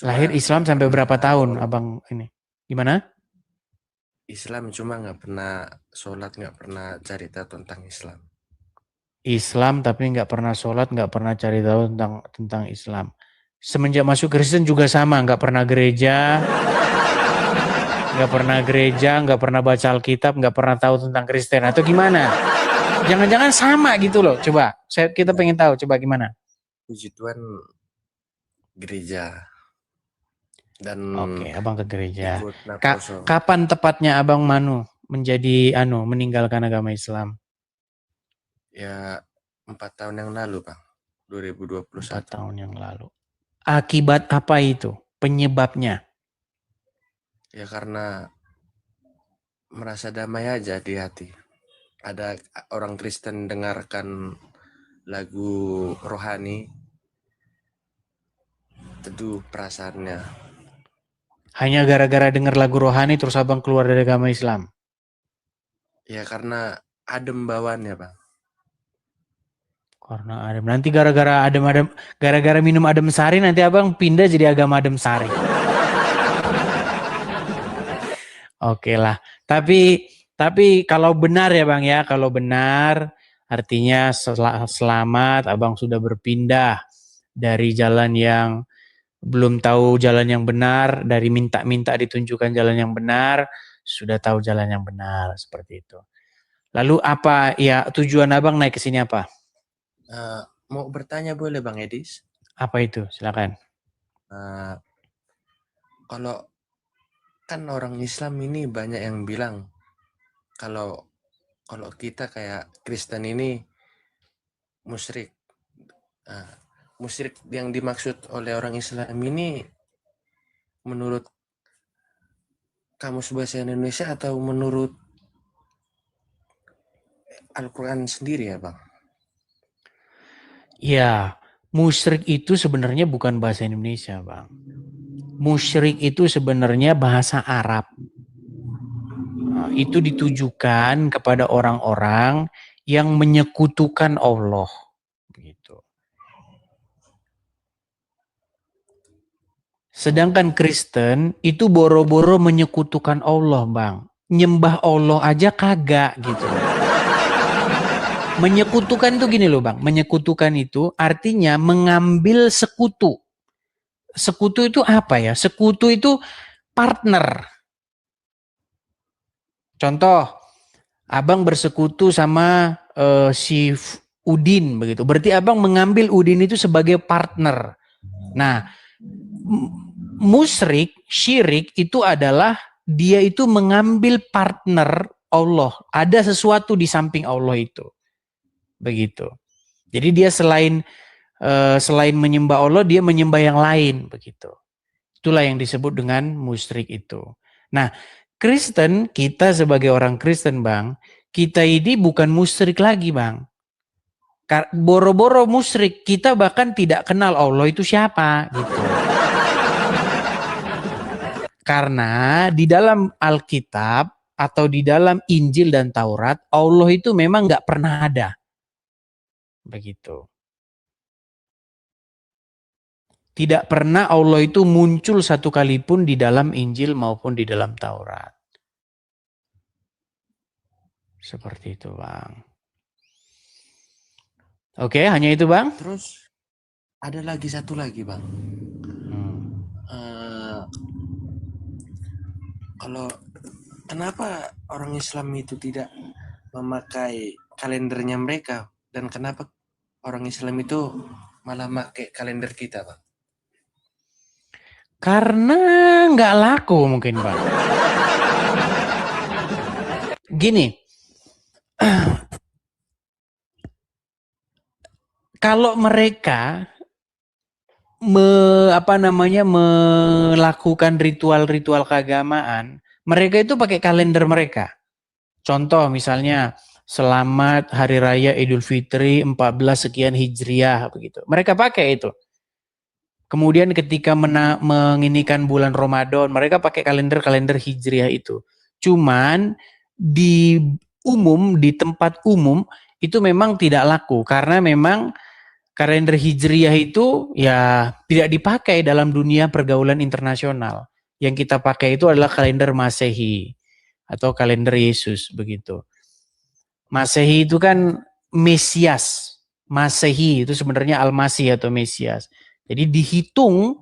Lahir Islam sampai berapa tahun abang ini? Gimana? Islam cuma nggak pernah sholat, nggak pernah cari tahu tentang Islam. Islam tapi nggak pernah sholat, nggak pernah cari tahu tentang Islam. Semenjak masuk Kristen juga sama, nggak pernah gereja, nggak pernah baca Alkitab, nggak pernah tahu tentang Kristen atau gimana? Jangan-jangan sama gitu loh. Coba, kita pengen tahu. Coba gimana? Puji Tuhan, gereja. Dan Oke, abang ke gereja. ikut Naposo. Kapan tepatnya abang meninggalkan agama Islam? Ya 4 tahun yang lalu bang, 2021. 4 tahun yang lalu. Akibat apa itu? Penyebabnya? Ya karena merasa damai aja di hati. Ada orang Kristen dengarkan lagu rohani, teduh perasaannya. Hanya gara-gara dengar lagu rohani terus abang keluar dari agama Islam? Ya karena adem bawaannya bang. Karena adem. Nanti gara-gara minum adem sari nanti abang pindah jadi agama adem sari. Oke lah. Tapi kalau benar ya bang ya, kalau benar artinya selamat abang sudah berpindah dari jalan yang belum tahu jalan yang benar, dari minta-minta ditunjukkan jalan yang benar, sudah tahu jalan yang benar, seperti itu. Lalu apa ya tujuan abang naik ke sini apa? Mau bertanya boleh bang Edis? Apa itu? Silakan. Kalau kan orang Islam ini banyak yang bilang kalau kita kayak Kristen ini musyrik. Musyrik yang dimaksud oleh orang Islam ini menurut Kamus Bahasa Indonesia atau menurut Al-Quran sendiri ya bang? Ya, musyrik itu sebenarnya bukan bahasa Indonesia, Bang. Musyrik itu sebenarnya bahasa Arab. Nah, itu ditujukan kepada orang-orang yang menyekutukan Allah. Begitu. Sedangkan Kristen itu boro-boro menyekutukan Allah, Bang. Nyembah Allah aja kagak gitu. Menyekutukan itu gini loh Bang, menyekutukan itu artinya mengambil sekutu. Sekutu itu apa ya? Sekutu itu partner. Contoh, abang bersekutu sama si Udin begitu. Berarti abang mengambil Udin itu sebagai partner. Nah, musyrik, syirik itu adalah dia itu mengambil partner Allah. Ada sesuatu di samping Allah itu. Begitu. Jadi dia selain menyembah Allah, dia menyembah yang lain, begitu. Itulah yang disebut dengan musyrik itu. Nah, Kristen, kita sebagai orang Kristen, Bang, kita ini bukan musyrik lagi, Bang. Boro-boro musyrik, kita bahkan tidak kenal Allah itu siapa, gitu. Karena di dalam Alkitab atau di dalam Injil dan Taurat, Allah itu memang nggak pernah ada. Begitu. Tidak pernah Allah itu muncul satu kali pun di dalam Injil maupun di dalam Taurat. Seperti itu, Bang. Oke, hanya itu, Bang. Terus ada lagi satu lagi, Bang. Kalau kenapa orang Islam itu tidak memakai kalendernya mereka? Dan kenapa orang Islam itu malah pakai kalender kita, Bang? Karena nggak laku mungkin, Bang. Gini, kalau mereka melakukan ritual-ritual keagamaan, mereka itu pakai kalender mereka. Contoh misalnya Selamat Hari Raya Idul Fitri 14 sekian Hijriah begitu. Mereka pakai itu. Kemudian ketika menginikan bulan Ramadan, mereka pakai kalender-kalender Hijriah itu. Cuman di tempat umum itu memang tidak laku karena memang kalender Hijriah itu ya tidak dipakai dalam dunia pergaulan internasional. Yang kita pakai itu adalah kalender Masehi atau kalender Yesus begitu. Masehi itu kan Mesias. Masehi itu sebenarnya Al-Masih atau Mesias. Jadi dihitung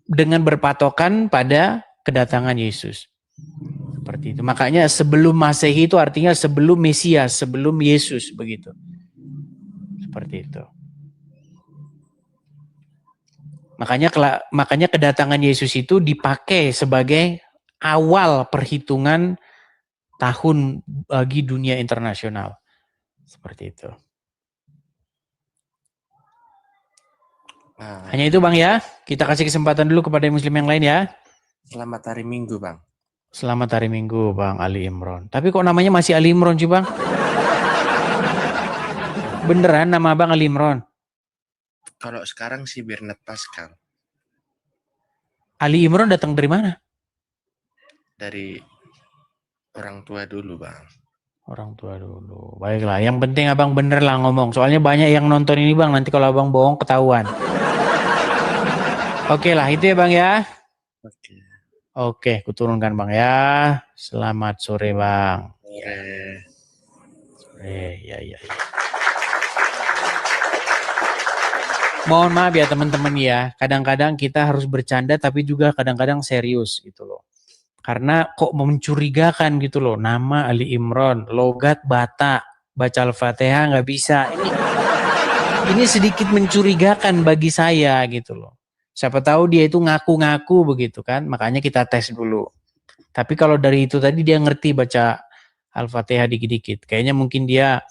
dengan berpatokan pada kedatangan Yesus. Seperti itu. Makanya sebelum Masehi itu artinya sebelum Mesias, sebelum Yesus begitu. Seperti itu. Makanya kedatangan Yesus itu dipakai sebagai awal perhitungan tahun bagi dunia internasional. Seperti itu. Hanya itu Bang ya. Kita kasih kesempatan dulu kepada muslim yang lain ya. Selamat hari Minggu, Bang. Selamat hari Minggu Bang Ali Imron. Tapi kok namanya masih Ali Imron sih Bang? Beneran nama Bang Ali Imron? Kalau sekarang sih Bernard Pascal. Ali Imron datang dari mana? Dari orang tua dulu, Bang. Orang tua dulu. Baiklah, yang penting Abang bener lah ngomong. Soalnya banyak yang nonton ini Bang, nanti kalau Abang bohong ketahuan. Oke lah, itu ya Bang ya. Oke, kuturunkan Bang ya. Selamat sore Bang. Sore, ya. Mohon maaf ya teman-teman ya. Kadang-kadang kita harus bercanda tapi juga kadang-kadang serius gitu loh. Karena kok mencurigakan gitu loh. Nama Ali Imron, logat Batak, baca Al-Fatihah nggak bisa. Ini sedikit mencurigakan bagi saya gitu loh. Siapa tahu dia itu ngaku-ngaku begitu kan. Makanya kita tes dulu. Tapi kalau dari itu tadi dia ngerti baca Al-Fatihah dikit-dikit. Kayaknya mungkin dia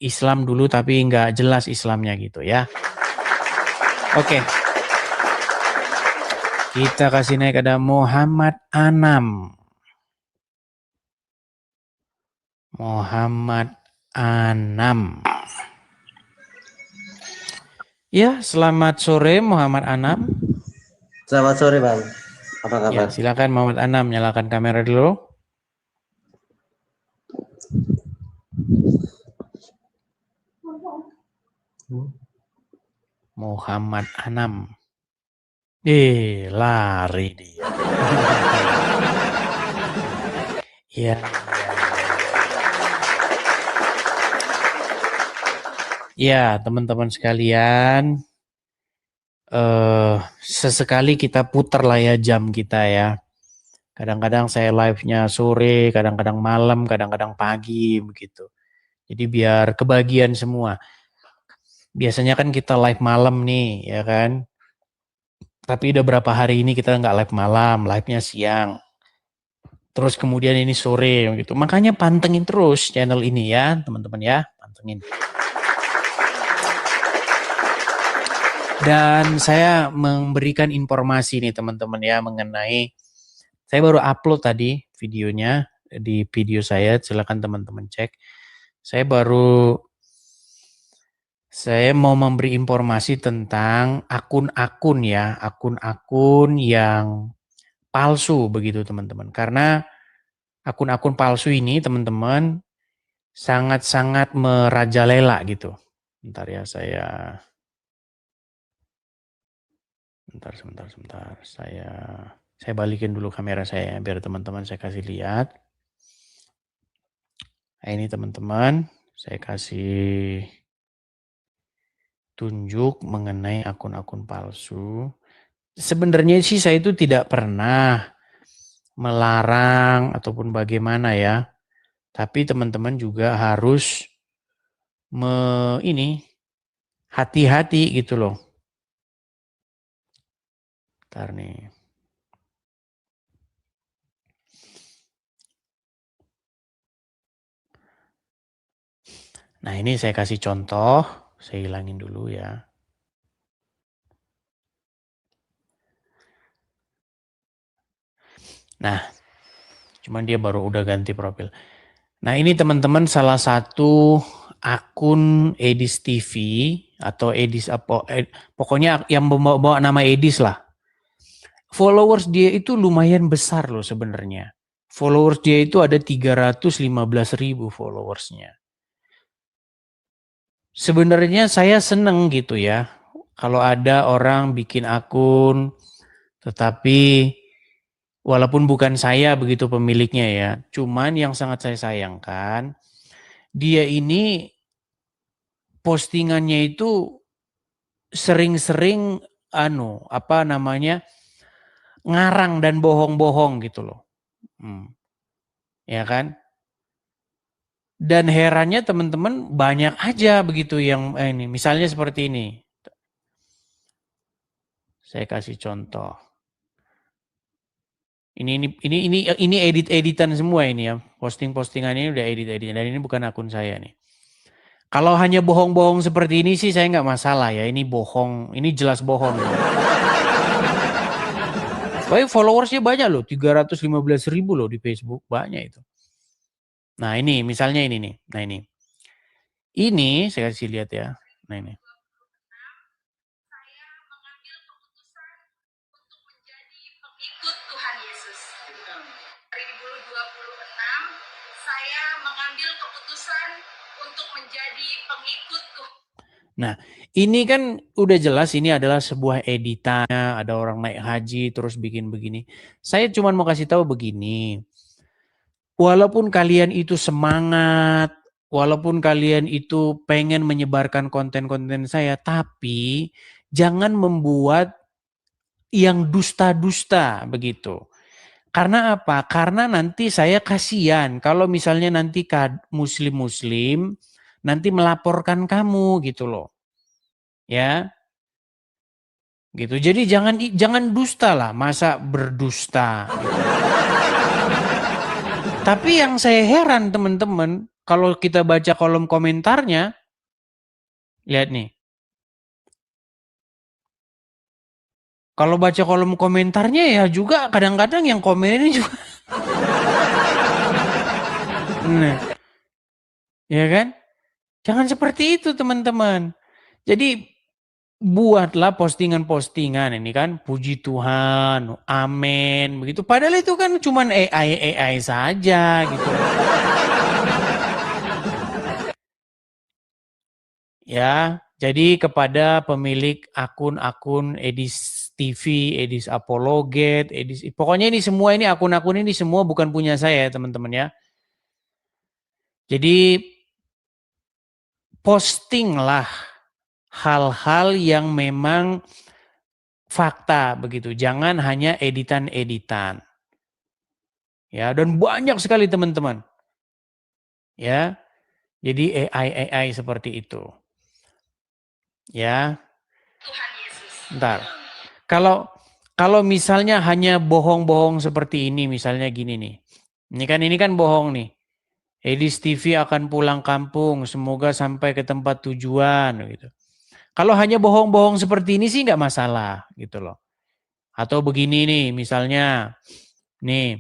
Islam dulu tapi nggak jelas Islamnya gitu ya. Oke. Kita kasih naik ada Muhammad Anam. Muhammad Anam. Ya, selamat sore Muhammad Anam. Selamat sore Bang. Apa kabar? Ya, silakan Muhammad Anam, nyalakan kamera dulu. Muhammad Anam. Lari dia. Ya. Ya, teman-teman sekalian, sesekali kita putar lah ya jam kita ya. Kadang-kadang saya live-nya sore, kadang-kadang malam, kadang-kadang pagi begitu. Jadi biar kebagian semua. Biasanya kan kita live malam nih, ya kan? Tapi udah berapa hari ini kita nggak live malam, live-nya siang. Terus kemudian ini sore gitu. Makanya pantengin terus channel ini ya, teman-teman ya, pantengin. Dan saya memberikan informasi nih teman-teman ya mengenai, saya baru upload tadi videonya di video saya, silakan teman-teman cek. Saya mau memberi informasi tentang akun-akun ya, akun-akun yang palsu begitu teman-teman. Karena akun-akun palsu ini teman-teman sangat-sangat merajalela gitu. Bentar ya sebentar. Saya balikin dulu kamera saya biar teman-teman saya kasih lihat. Nah, ini teman-teman, saya kasih tunjuk mengenai akun-akun palsu. Sebenarnya sih saya itu tidak pernah melarang ataupun bagaimana ya. Tapi teman-teman juga harus hati-hati gitu loh. Bentar nih. Nah, ini saya kasih contoh. Saya hilangin dulu ya. Nah, cuman dia baru udah ganti profil. Nah, ini teman-teman salah satu akun Edis TV atau Edis apa pokoknya yang bawa nama Edis lah. Followers dia itu lumayan besar loh sebenarnya. Followers dia itu ada 315.000 followersnya. Sebenarnya saya seneng gitu ya. Kalau ada orang bikin akun, tetapi walaupun bukan saya begitu pemiliknya ya. Cuman yang sangat saya sayangkan, dia ini postingannya itu sering-sering ngarang dan bohong-bohong gitu loh. Ya kan? Dan herannya teman-teman banyak aja begitu yang ini. Misalnya seperti ini. Saya kasih contoh. Ini edit-editan semua ini ya. Posting-postingan ini udah edit-editan dan ini bukan akun saya nih. Kalau hanya bohong-bohong seperti ini sih saya nggak masalah ya. Ini bohong, ini jelas bohong. Tapi followersnya banyak loh, 315.000 loh di Facebook, banyak itu. Nah ini misalnya ini nih, nah ini saya kasih lihat ya, nah ini. Ikut Tuhan Yesus. 2026 saya mengambil keputusan untuk menjadi pengikut Tuhan. Nah, ini kan udah jelas ini adalah sebuah editan, ada orang naik haji terus bikin begini. Saya cuma mau kasih tahu begini. Walaupun kalian itu semangat, walaupun kalian itu pengen menyebarkan konten-konten saya, tapi jangan membuat yang dusta-dusta begitu. Karena apa? Karena nanti saya kasihan kalau misalnya nanti muslim-muslim nanti melaporkan kamu gitu loh. Ya. Gitu. Jadi jangan dusta lah, masa berdusta gitu. Tapi yang saya heran teman-teman, kalau kita baca kolom komentarnya, lihat nih. Kalau baca kolom komentarnya ya juga kadang-kadang yang komen ini juga. Nah, ya kan? Jangan seperti itu teman-teman. Jadi buatlah postingan-postingan ini kan, puji Tuhan, amin, begitu. Padahal itu kan cuman AI saja gitu. Ya, jadi kepada pemilik akun-akun Edis TV, Edis Apologet, Edis, pokoknya ini semua ini akun-akun ini semua bukan punya saya teman-teman ya. Jadi postinglah hal-hal yang memang fakta begitu. Jangan hanya editan-editan. Ya, dan banyak sekali teman-teman. Ya. Jadi AI seperti itu. Ya. Bentar. Kalau misalnya hanya bohong-bohong seperti ini, misalnya gini nih. Ini kan bohong nih. Edis TV akan pulang kampung, semoga sampai ke tempat tujuan gitu. Kalau hanya bohong-bohong seperti ini sih nggak masalah gitu loh. Atau begini nih, misalnya nih,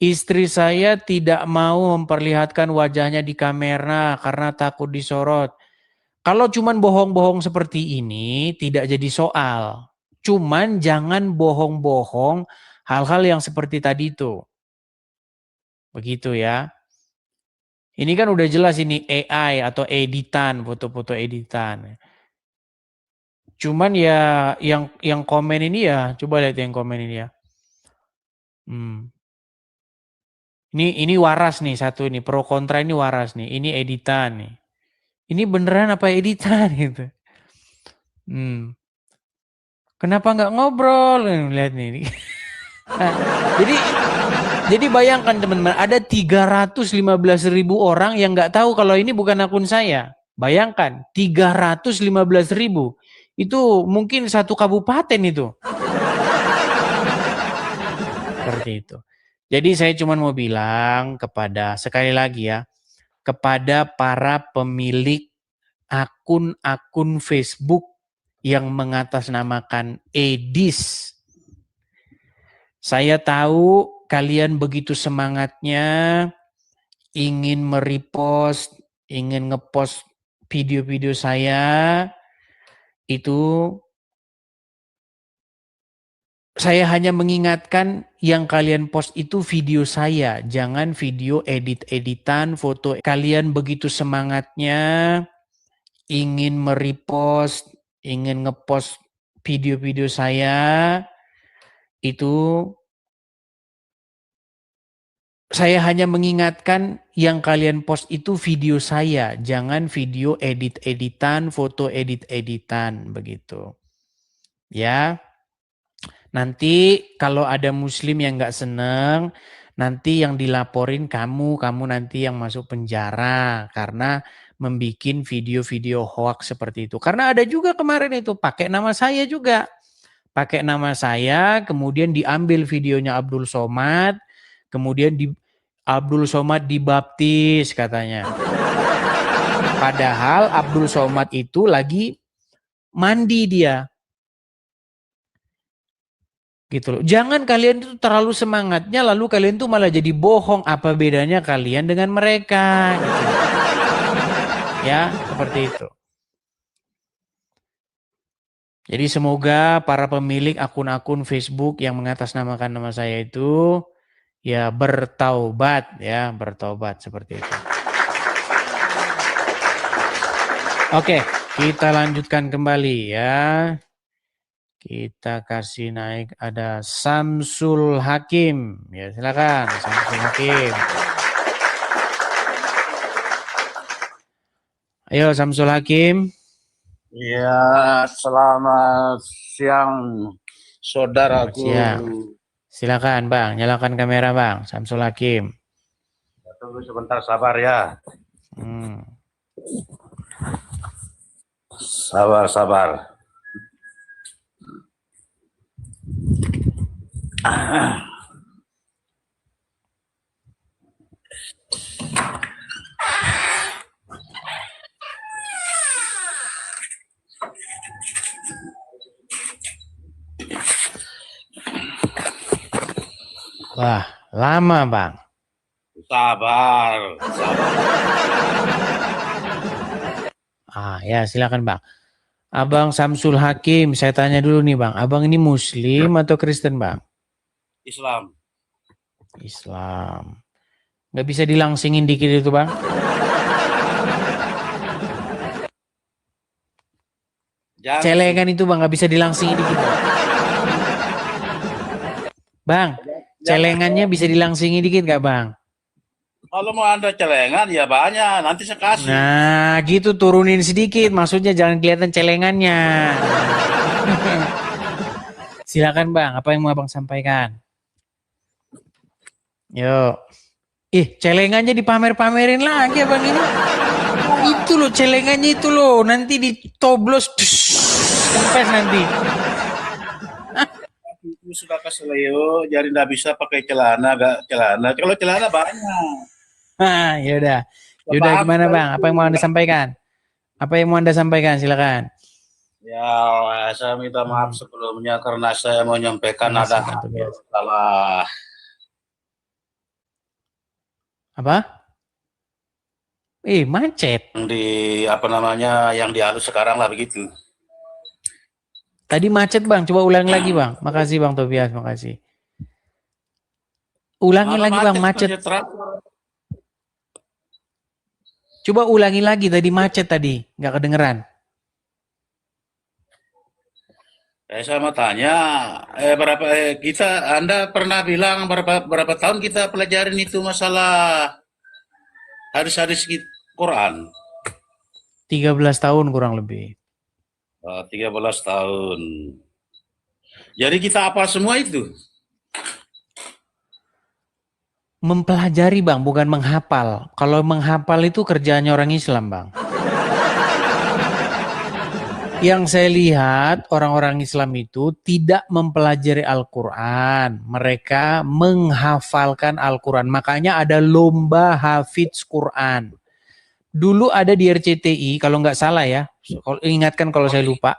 istri saya tidak mau memperlihatkan wajahnya di kamera karena takut disorot. Kalau cuman bohong-bohong seperti ini tidak jadi soal. Cuman jangan bohong-bohong hal-hal yang seperti tadi itu. Begitu ya. Ini kan udah jelas ini AI atau editan, foto-foto editan. Cuman ya yang komen ini ya, coba lihat yang komen ini ya. Ini waras nih satu ini, pro kontra ini waras nih. Ini editan nih. Ini beneran apa editan gitu. Kenapa nggak ngobrol? Lihat nih. Nah, jadi bayangkan teman-teman, ada 315.000 orang yang nggak tahu kalau ini bukan akun saya. Bayangkan, 315.000. Itu mungkin satu kabupaten itu. Seperti itu. Jadi saya cuma mau bilang sekali lagi ya, kepada para pemilik akun-akun Facebook yang mengatasnamakan Edis. Saya tahu kalian begitu semangatnya ingin merepost, ingin ngepost video-video saya, itu saya hanya mengingatkan yang kalian post itu video saya, jangan video edit-editan, foto. Kalian begitu semangatnya ingin merepost, ingin ngepost video-video saya, itu saya hanya mengingatkan yang kalian post itu video saya, jangan video edit-editan, foto edit-editan, begitu. Ya. Nanti kalau ada muslim yang nggak seneng, nanti yang dilaporin kamu nanti yang masuk penjara karena membikin video-video hoax seperti itu. Karena ada juga kemarin itu pakai nama saya juga. Pakai nama saya, kemudian diambil videonya Abdul Somad, kemudian Abdul Somad dibaptis katanya. Padahal Abdul Somad itu lagi mandi dia. Gitu loh. Jangan kalian itu terlalu semangatnya lalu kalian tuh malah jadi bohong. Apa bedanya kalian dengan mereka? Gitu. Ya, seperti itu. Jadi semoga para pemilik akun-akun Facebook yang mengatasnamakan nama saya itu ya bertaubat seperti itu. Oke, kita lanjutkan kembali ya. Kita kasih naik, ada Samsul Hakim. Ya, silakan Samsul Hakim. Ayo Samsul Hakim. Ya, selamat siang saudaraku. Siang. Silakan Bang, nyalakan kamera Bang, Samsul Hakim. Tunggu sebentar, sabar ya. Sabar. Wah, lama Bang. Sabar. Ya silakan Bang. Abang Samsul Hakim, saya tanya dulu nih Bang, abang ini Muslim atau Kristen Bang? Islam. Nggak bisa dilangsingin dikit itu Bang? Celengan itu Bang, nggak bisa dilangsingin dikit Bang? Celengannya bisa dilangsingin dikit nggak Bang? Kalau mau Anda celengan ya banyak, nanti saya kasih. Nah, gitu turunin sedikit, maksudnya jangan kelihatan celengannya. Silakan Bang, apa yang mau Abang sampaikan? Yuk. Celengannya dipamer-pamerin lagi Abang ini. Itu loh celengannya itu loh, nanti ditoblos, kempes nanti. Itu sudah kasih Leo, jadi nggak bisa pakai celana, Kalau celana banyak. Yaudah gimana Bang? Apa yang mau Anda sampaikan? Silakan. Ya, saya minta maaf sebelumnya karena saya mau menyampaikan ada salah. Apa? Macet. Yang dihalus sekarang lah begitu. Tadi macet Bang, coba ulangi lagi Bang. Makasih Bang Tobias, makasih. Ulangi lagi Bang, macet. Coba ulangi lagi, tadi macet tadi, nggak kedengeran. Saya mau tanya, Anda pernah bilang berapa tahun kita pelajarin itu masalah hadis-hadis Quran? 13 tahun kurang lebih. 13 tahun. Jadi kita apa semua itu? Mempelajari Bang, bukan menghafal. Kalau menghafal itu kerjaannya orang Islam Bang. Yang saya lihat orang-orang Islam itu tidak mempelajari Al-Quran. Mereka menghafalkan Al-Quran. Makanya ada lomba hafidz Quran. Dulu ada di RCTI, kalau nggak salah ya, ingatkan kalau saya lupa,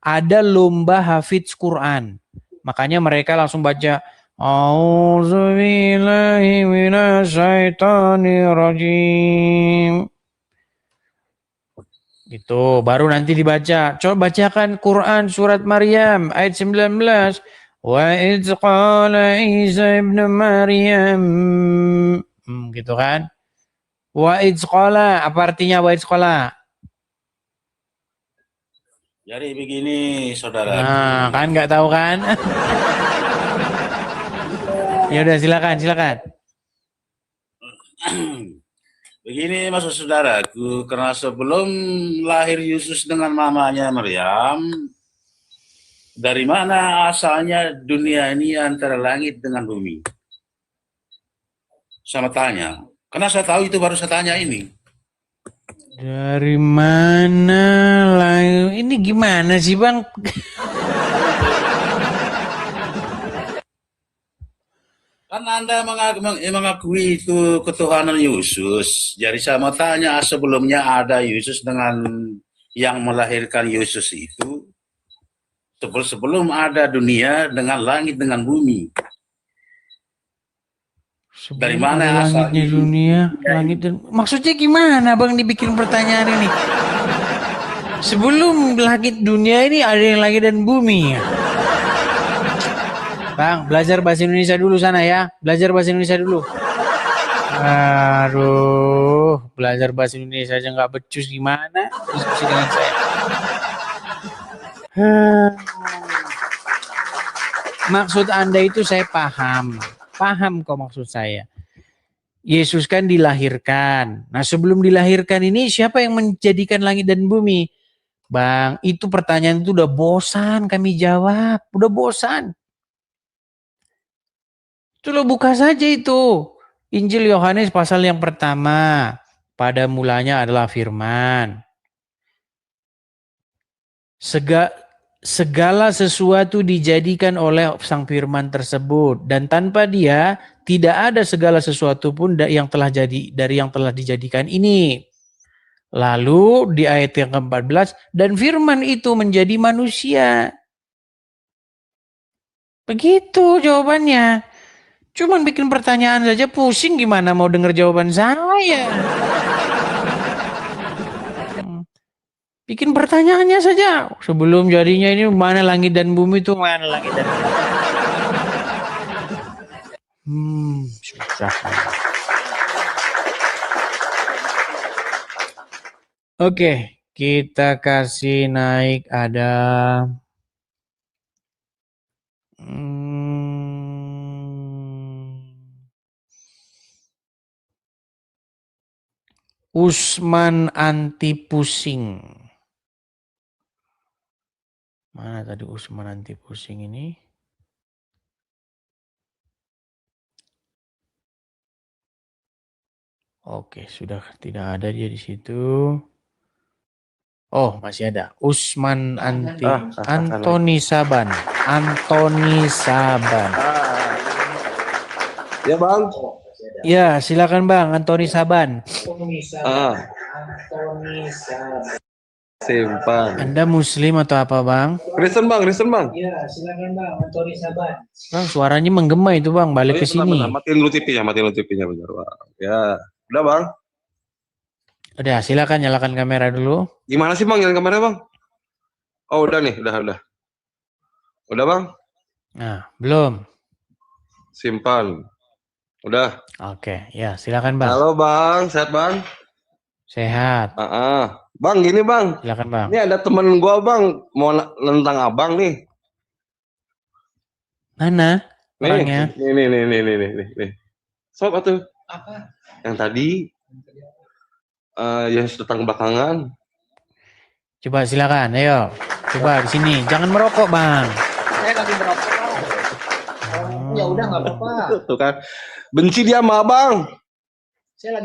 ada lomba hafidz Quran. Makanya mereka langsung baca A'udzu billahi minasyaitonir rajim. Gitu, baru nanti dibaca. Coba bacakan Quran surat Maryam ayat 19. Wa idz qala Isa ibn Maryam. Gitu kan? Wa idz qala, apa artinya wa idz qala? Jadi begini, saudara. Nah, kan nggak tahu kan? Ya udah, silakan. Begini maksud saudaraku, karena sebelum lahir Yesus dengan mamanya Maryam, dari mana asalnya dunia ini antara langit dengan bumi? Sama tanya. Karena saya tahu itu baru saya tanya ini. Dari mana lah? Ini gimana sih, Bang? Kan Anda mengakui itu ketuhanan Yesus. Jadi saya mau tanya, sebelumnya ada Yesus dengan yang melahirkan Yesus itu, sebelum ada dunia dengan langit dengan bumi. Dari mana langitnya asalnya dunia, langit dan maksudnya gimana, Bang, dibikin pertanyaan ini? Sebelum langit dunia ini ada yang langit dan bumi ya? Bang, belajar bahasa Indonesia dulu sana ya. Belajar bahasa Indonesia dulu. Aduh, belajar bahasa Indonesia aja nggak becus, gimana diskusi dengan saya? Maksud Anda itu saya paham. Paham kok maksud saya. Yesus kan dilahirkan. Nah, sebelum dilahirkan ini siapa yang menjadikan langit dan bumi? Bang, itu pertanyaan itu udah bosan kami jawab. Udah bosan. Itu lo buka saja itu. Injil Yohanes pasal yang pertama. Pada mulanya adalah firman. Segala sesuatu dijadikan oleh sang firman tersebut. Dan tanpa dia tidak ada segala sesuatu pun yang telah dijadikan ini. Lalu di ayat yang ke-14. Dan firman itu menjadi manusia. Begitu jawabannya. Cuman bikin pertanyaan saja pusing, gimana mau dengar jawaban saya. Bikin pertanyaannya saja. Sebelum jadinya ini mana langit dan bumi itu, mana langit dan bumi. Susah. Oke, kita kasih naik ada Usman anti pusing. Mana tadi Usman anti pusing ini? Oke, sudah tidak ada dia di situ. Oh, masih ada. Usman anti Antoni Saban. Antoni Saban. Ya, Bang. Ya, silakan Bang, Antoni Saban. Simpan. Anda Muslim atau apa, Bang? Kristen, Bang. Ya, silakan Bang, Antoni Saban. Bang, suaranya menggema itu, Bang. Balik ke sini. Matiin dulu TV-nya, bentar, Bang. Ya, udah, Bang. Udah, silakan nyalakan kamera dulu. Gimana sih, Bang, nyalakan kamera, Bang? Oh, udah nih, udah. Udah, Bang? Nah, belum. Simpan. Udah. Oke, ya silakan Bang. Halo Bang, sehat Bang? Sehat. Bang, gini Bang. Silakan Bang. Ini ada temen gua Bang, mau nentang abang nih. Mana orangnya? Nih. Sob atuh. Apa? Yang tadi yang datang belakangan. Coba silakan, ayo. Coba di sini, jangan merokok Bang. Saya lagi merokok. Ya udah nggak apa-apa. Tuh kan. Benci dia sama abang.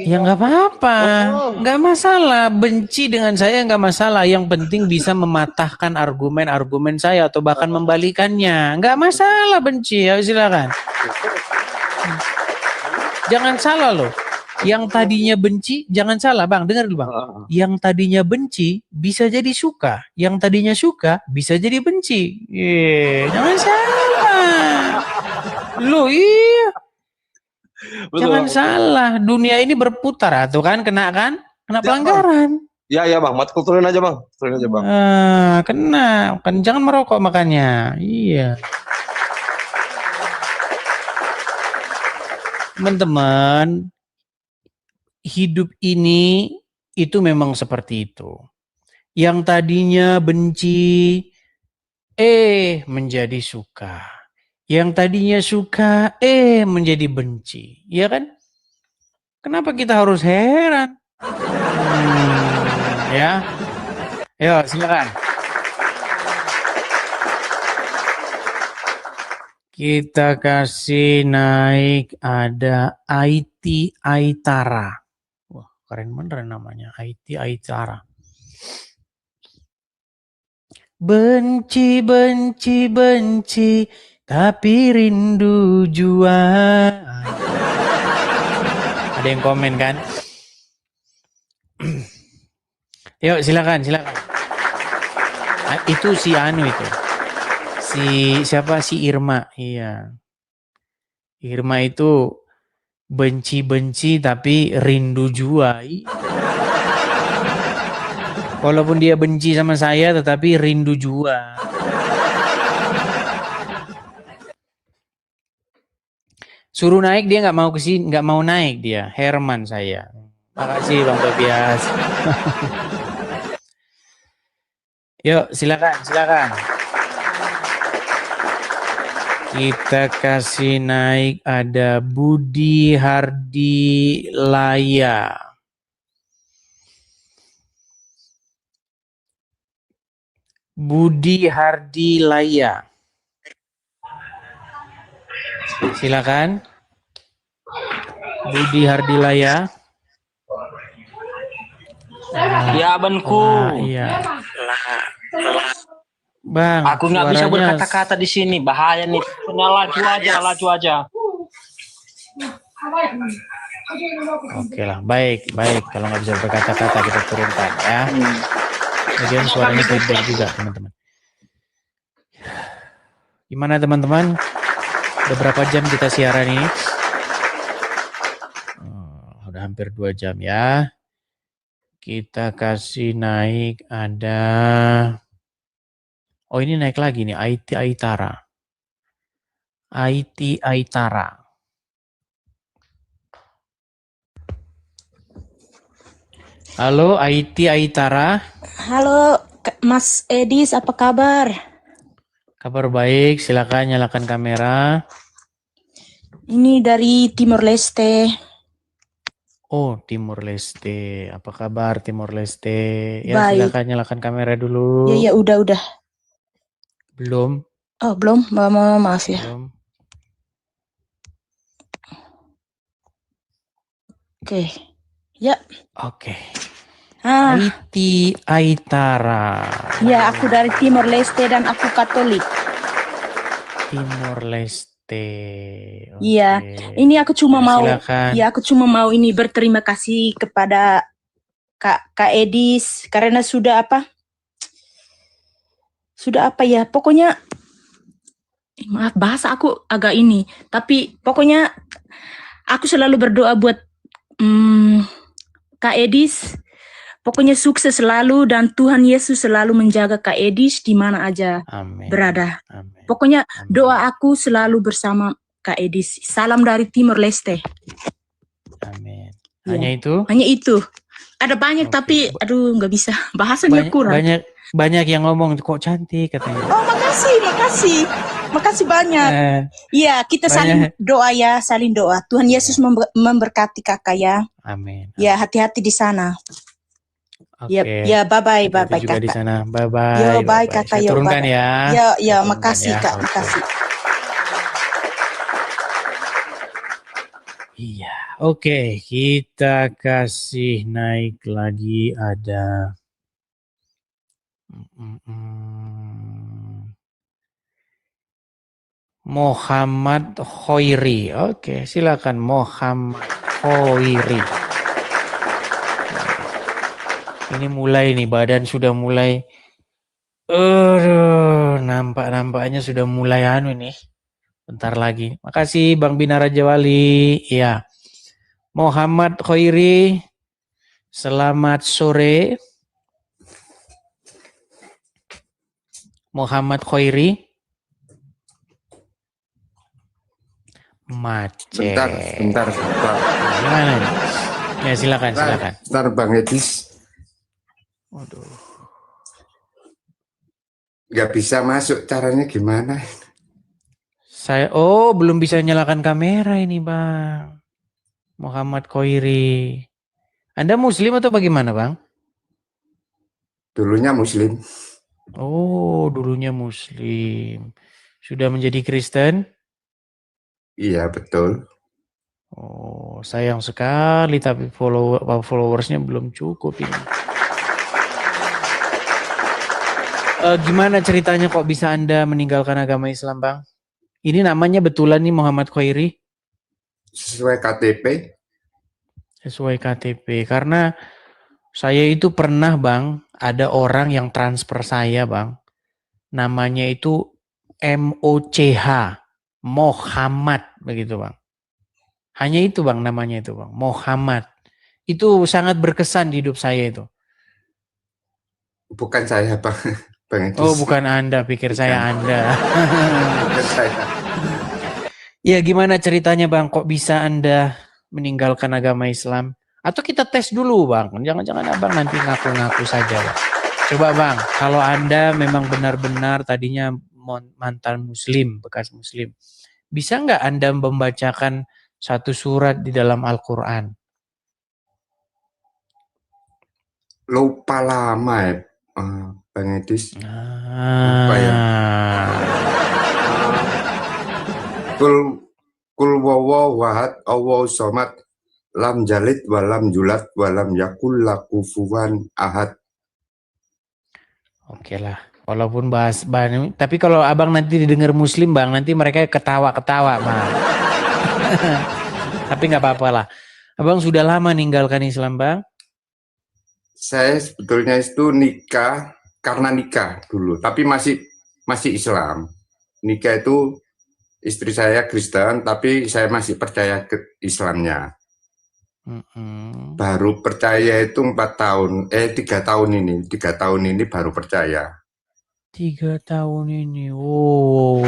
Ya nggak apa-apa, nggak masalah. Benci dengan saya nggak masalah. Yang penting bisa mematahkan argumen-argumen saya atau bahkan membalikannya. Nggak masalah benci, ya silakan. Jangan salah loh. Yang tadinya benci, jangan salah Bang, dengar dulu Bang. Yang tadinya benci bisa jadi suka. Yang tadinya suka bisa jadi benci. Jangan salah. Lu iya. Betul, Jangan Bang. salah, dunia ini berputar tuh kan, kena kan? Kena Siap, Bang. pelanggaran. Ya ya Bang, matkul turunin aja Bang. Turunin aja Bang. Kena, kan jangan merokok makanya. Iya. Teman-teman, hidup ini itu memang seperti itu. Yang tadinya benci, menjadi suka. Yang tadinya suka, menjadi benci. Iya kan? Kenapa kita harus heran? Ya. Ayo, silakan. Kita kasih naik ada IT Aitara. Wah, keren bener namanya. IT Aitara. Benci, benci, benci, tapi rindu jua. Ada yang komen kan? Yuk, silakan, silakan. Nah, itu si Anu itu. Siapa? Si Irma. Iya. Irma itu benci-benci tapi rindu jua. Walaupun dia benci sama saya tetapi rindu jua. Suruh naik dia nggak mau kesini, nggak mau naik dia. Herman saya. Makasih Bang Tobias. Yuk, silakan, silakan. Kita kasih naik ada Budi Hardi Laya. Budi Hardi Laya. Silakan. Budi Hardi Laya. Ya Banku. Iya. Bang, Aku nggak bisa suaranya berkata-kata di sini, bahaya nih. Laju aja, laju aja. Oke lah, baik, baik. Kalau nggak bisa berkata-kata kita turunkan ya. Kemudian suaranya feedback juga teman-teman. Gimana teman-teman? Udah berapa jam kita siaran ini? Udah hampir 2 jam ya. Kita kasih naik ada. Oh ini naik lagi nih, IT Aitara. IT Aitara. Halo IT Aitara. Halo Mas Edis, apa kabar? Kabar baik, silakan nyalakan kamera. Ini dari Timor Leste. Oh, Timor Leste. Apa kabar Timor Leste? Ya, Baik. silakan nyalakan kamera dulu. Ya, udah. Belum? Oh, belum? Maaf ya. Belum. Oke. Ya. Oke. Ah, IT Aitara. ya aku dari Timor Leste dan aku Katolik. Timor Leste. Iya. Ini aku cuma Ya, mau silakan. ya aku cuma mau ini berterima kasih kepada Kak Edis karena sudah apa ya, pokoknya maaf bahasa aku agak ini, tapi pokoknya aku selalu berdoa buat Kak Edis, pokoknya sukses selalu dan Tuhan Yesus selalu menjaga Kak Edis di mana aja Amin. berada. Amin. Pokoknya doa aku selalu bersama Kak Edis. Salam dari Timor Leste. Amin. Ya. Hanya itu? Hanya itu. Ada banyak tapi aduh nggak bisa, bahasanya kurang. Banyak yang ngomong kok cantik katanya. Oh, makasih banyak. Iya, kita saling doa ya, saling doa. Tuhan Yesus memberkati kakak ya. Amin. Ya, hati-hati di sana. Oke. Ya, bye Juga kakak. di sana. Bye bye. Yo, bye kakak. Saya Yo, turunkan bye. ya. Ya, Saya turunkan makasih ya. Kak, Oke. makasih. Iya. Oke, kita kasih naik lagi ada Muhammad Khoiri. Oke, silakan Muhammad Khoiri. Ini mulai nih, badan sudah mulai nampaknya sudah mulai anu nih. Bentar lagi. Makasih Bang Bina Raja Wali. Iya. Muhammad Khairi, selamat sore. Muhammad Khairi. Macet. Bentar. Gimana nih? Ya silakan. Bentar Bang Edis. Waduh. Nggak bisa masuk, caranya gimana? Belum bisa nyalakan kamera ini Bang. Muhammad Khairi. Anda Muslim atau bagaimana Bang? Dulunya Muslim. Oh, dulunya Muslim. Sudah menjadi Kristen? Iya, betul. Oh, sayang sekali tapi followersnya belum cukup ini. Gimana ceritanya kok bisa Anda meninggalkan agama Islam, Bang? Ini namanya betulan nih Muhammad Khairi? Sesuai KTP. Sesuai KTP. Karena saya itu pernah, Bang, ada orang yang transfer saya, Bang. Namanya itu MOCH. Muhammad, begitu Bang. Hanya itu Bang namanya itu Bang. Muhammad. Itu sangat berkesan di hidup saya itu. Bukan saya Bang. Bang Edis. Oh bukan Anda, pikir bukan. Saya Anda. Bukan saya. Ya gimana ceritanya Bang, kok bisa Anda meninggalkan agama Islam? Atau kita tes dulu Bang, jangan-jangan Abang nanti ngaku-ngaku saja Bang. Coba Bang, kalau Anda memang benar-benar tadinya mantan Muslim, bekas Muslim, bisa nggak Anda membacakan satu surat di dalam Al-Quran? Lupa lama ya, Bang Edis. Lupa ya. Kul wawawahad Allahu somad lam jalid walam julat walam yakul lahu kufuwan ahad. Oke lah, walaupun bahas tapi kalau Abang nanti didengar Muslim Bang, nanti mereka ketawa-ketawa Bang. Tapi nggak apa-apa lah. Abang sudah lama ninggalkan Islam Bang? Saya sebetulnya itu nikah karena nikah dulu, tapi masih Islam. Nikah itu istri saya Kristen, tapi saya masih percaya ke Islamnya. Baru percaya itu 3 tahun ini baru percaya. 3 tahun ini, oh.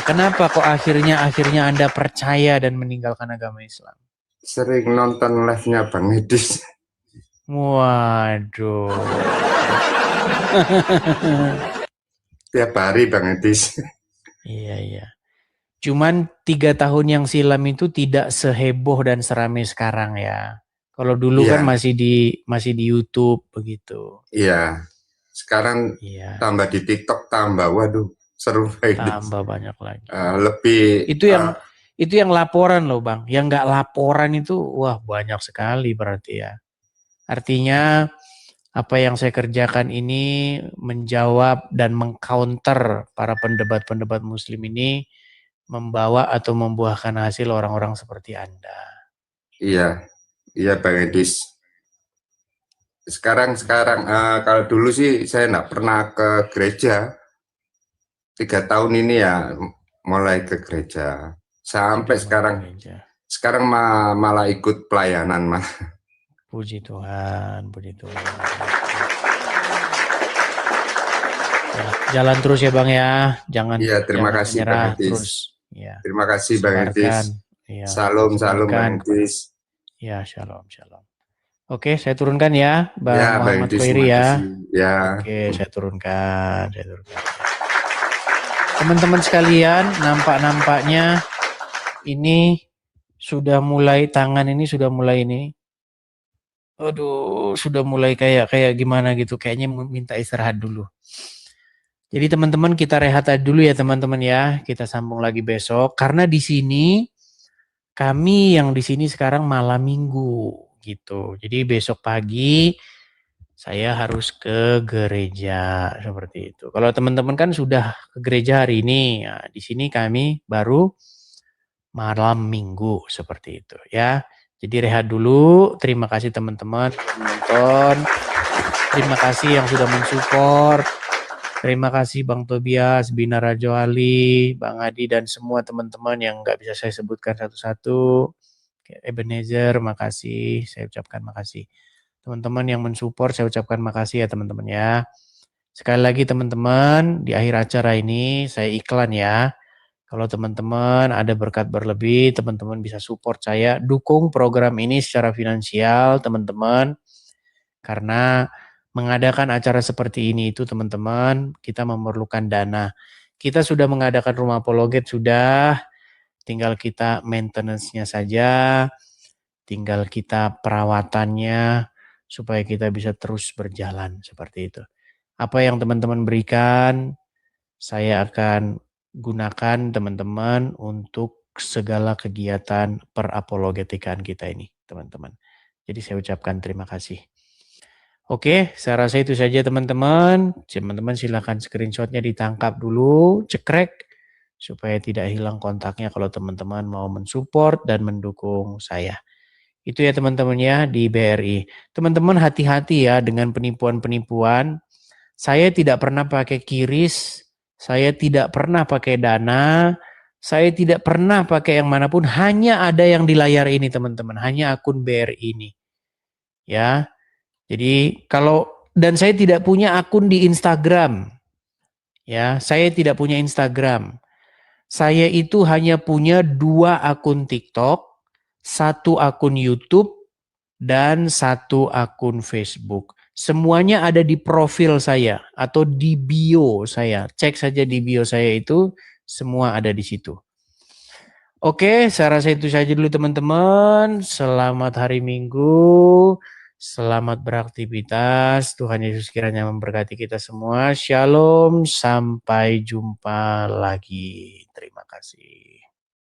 Kenapa kok akhirnya Anda percaya dan meninggalkan agama Islam? Sering nonton live-nya Bang Edis. Waduh. Tiap hari Bang Edis. Iya. Cuman 3 tahun yang silam itu tidak seheboh dan seramai sekarang ya. Kalau dulu kan masih di YouTube begitu. Iya. Sekarang tambah di TikTok tambah, waduh seru banget. Tambah banyak lagi. Lebih itu yang laporan loh Bang. Yang nggak laporan itu wah banyak sekali berarti ya. Artinya apa yang saya kerjakan ini menjawab dan mengcounter para pendebat-pendebat Muslim ini, membawa atau membuahkan hasil orang-orang seperti Anda. Iya Bang Edis. Sekarang kalau dulu sih saya nggak pernah ke gereja. 3 tahun ini ya mulai ke gereja. Sampai sekarang malah ikut pelayanan malah. Puji Tuhan. Jalan terus ya Bang ya, jangan. Iya, terima kasih Bang Edis. Terus. Ya. Terima kasih Bang Edis. Ya, salam Bang Edis. Ya, shalom. Oke, saya turunkan ya, Bang Muhammad Khairi ya. Ya. Oke, saya turunkan. Teman-teman sekalian, nampaknya ini sudah mulai ini. Aduh, sudah mulai kayak gimana gitu, kayaknya minta istirahat dulu. Jadi teman-teman kita rehat dulu ya teman-teman ya. Kita sambung lagi besok karena di sini kami yang di sini sekarang malam minggu gitu. Jadi besok pagi saya harus ke gereja seperti itu. Kalau teman-teman kan sudah ke gereja hari ini, ya, di sini kami baru malam minggu seperti itu ya. Jadi rehat dulu. Terima kasih teman-teman yang menonton. Terima kasih yang sudah mensupport. Terima kasih Bang Tobias, Bina Rajo Ali, Bang Adi, dan semua teman-teman yang nggak bisa saya sebutkan satu-satu. Ebenezer, makasih. Saya ucapkan makasih. Teman-teman yang mensupport, saya ucapkan makasih ya teman-teman ya. Sekali lagi teman-teman, di akhir acara ini saya iklan ya. Kalau teman-teman ada berkat berlebih, teman-teman bisa support saya, dukung program ini secara finansial teman-teman. Karena mengadakan acara seperti ini itu teman-teman, kita memerlukan dana. Kita sudah mengadakan rumah apologet, sudah, tinggal kita maintenance-nya saja, tinggal kita perawatannya, supaya kita bisa terus berjalan, seperti itu. Apa yang teman-teman berikan, saya akan gunakan teman-teman untuk segala kegiatan perapologetikan kita ini, teman-teman. Jadi saya ucapkan terima kasih. Oke, saya rasa itu saja teman-teman. Teman-teman silakan screenshotnya ditangkap dulu, cekrek, supaya tidak hilang kontaknya kalau teman-teman mau mensupport dan mendukung saya. Itu ya teman-teman ya di BRI. Teman-teman hati-hati ya dengan penipuan-penipuan. Saya tidak pernah pakai QRIS, saya tidak pernah pakai Dana, saya tidak pernah pakai yang manapun, hanya ada yang di layar ini teman-teman, hanya akun BRI ini. Ya. Jadi dan saya tidak punya akun di Instagram. Ya, saya tidak punya Instagram. Saya itu hanya punya 2 akun TikTok, 1 akun YouTube, dan 1 akun Facebook. Semuanya ada di profil saya atau di bio saya. Cek saja di bio saya itu, semua ada di situ. Oke, saya rasa itu saja dulu teman-teman. Selamat hari Minggu. Selamat beraktivitas. Tuhan Yesus kiranya memberkati kita semua. Shalom. Sampai jumpa lagi. Terima kasih.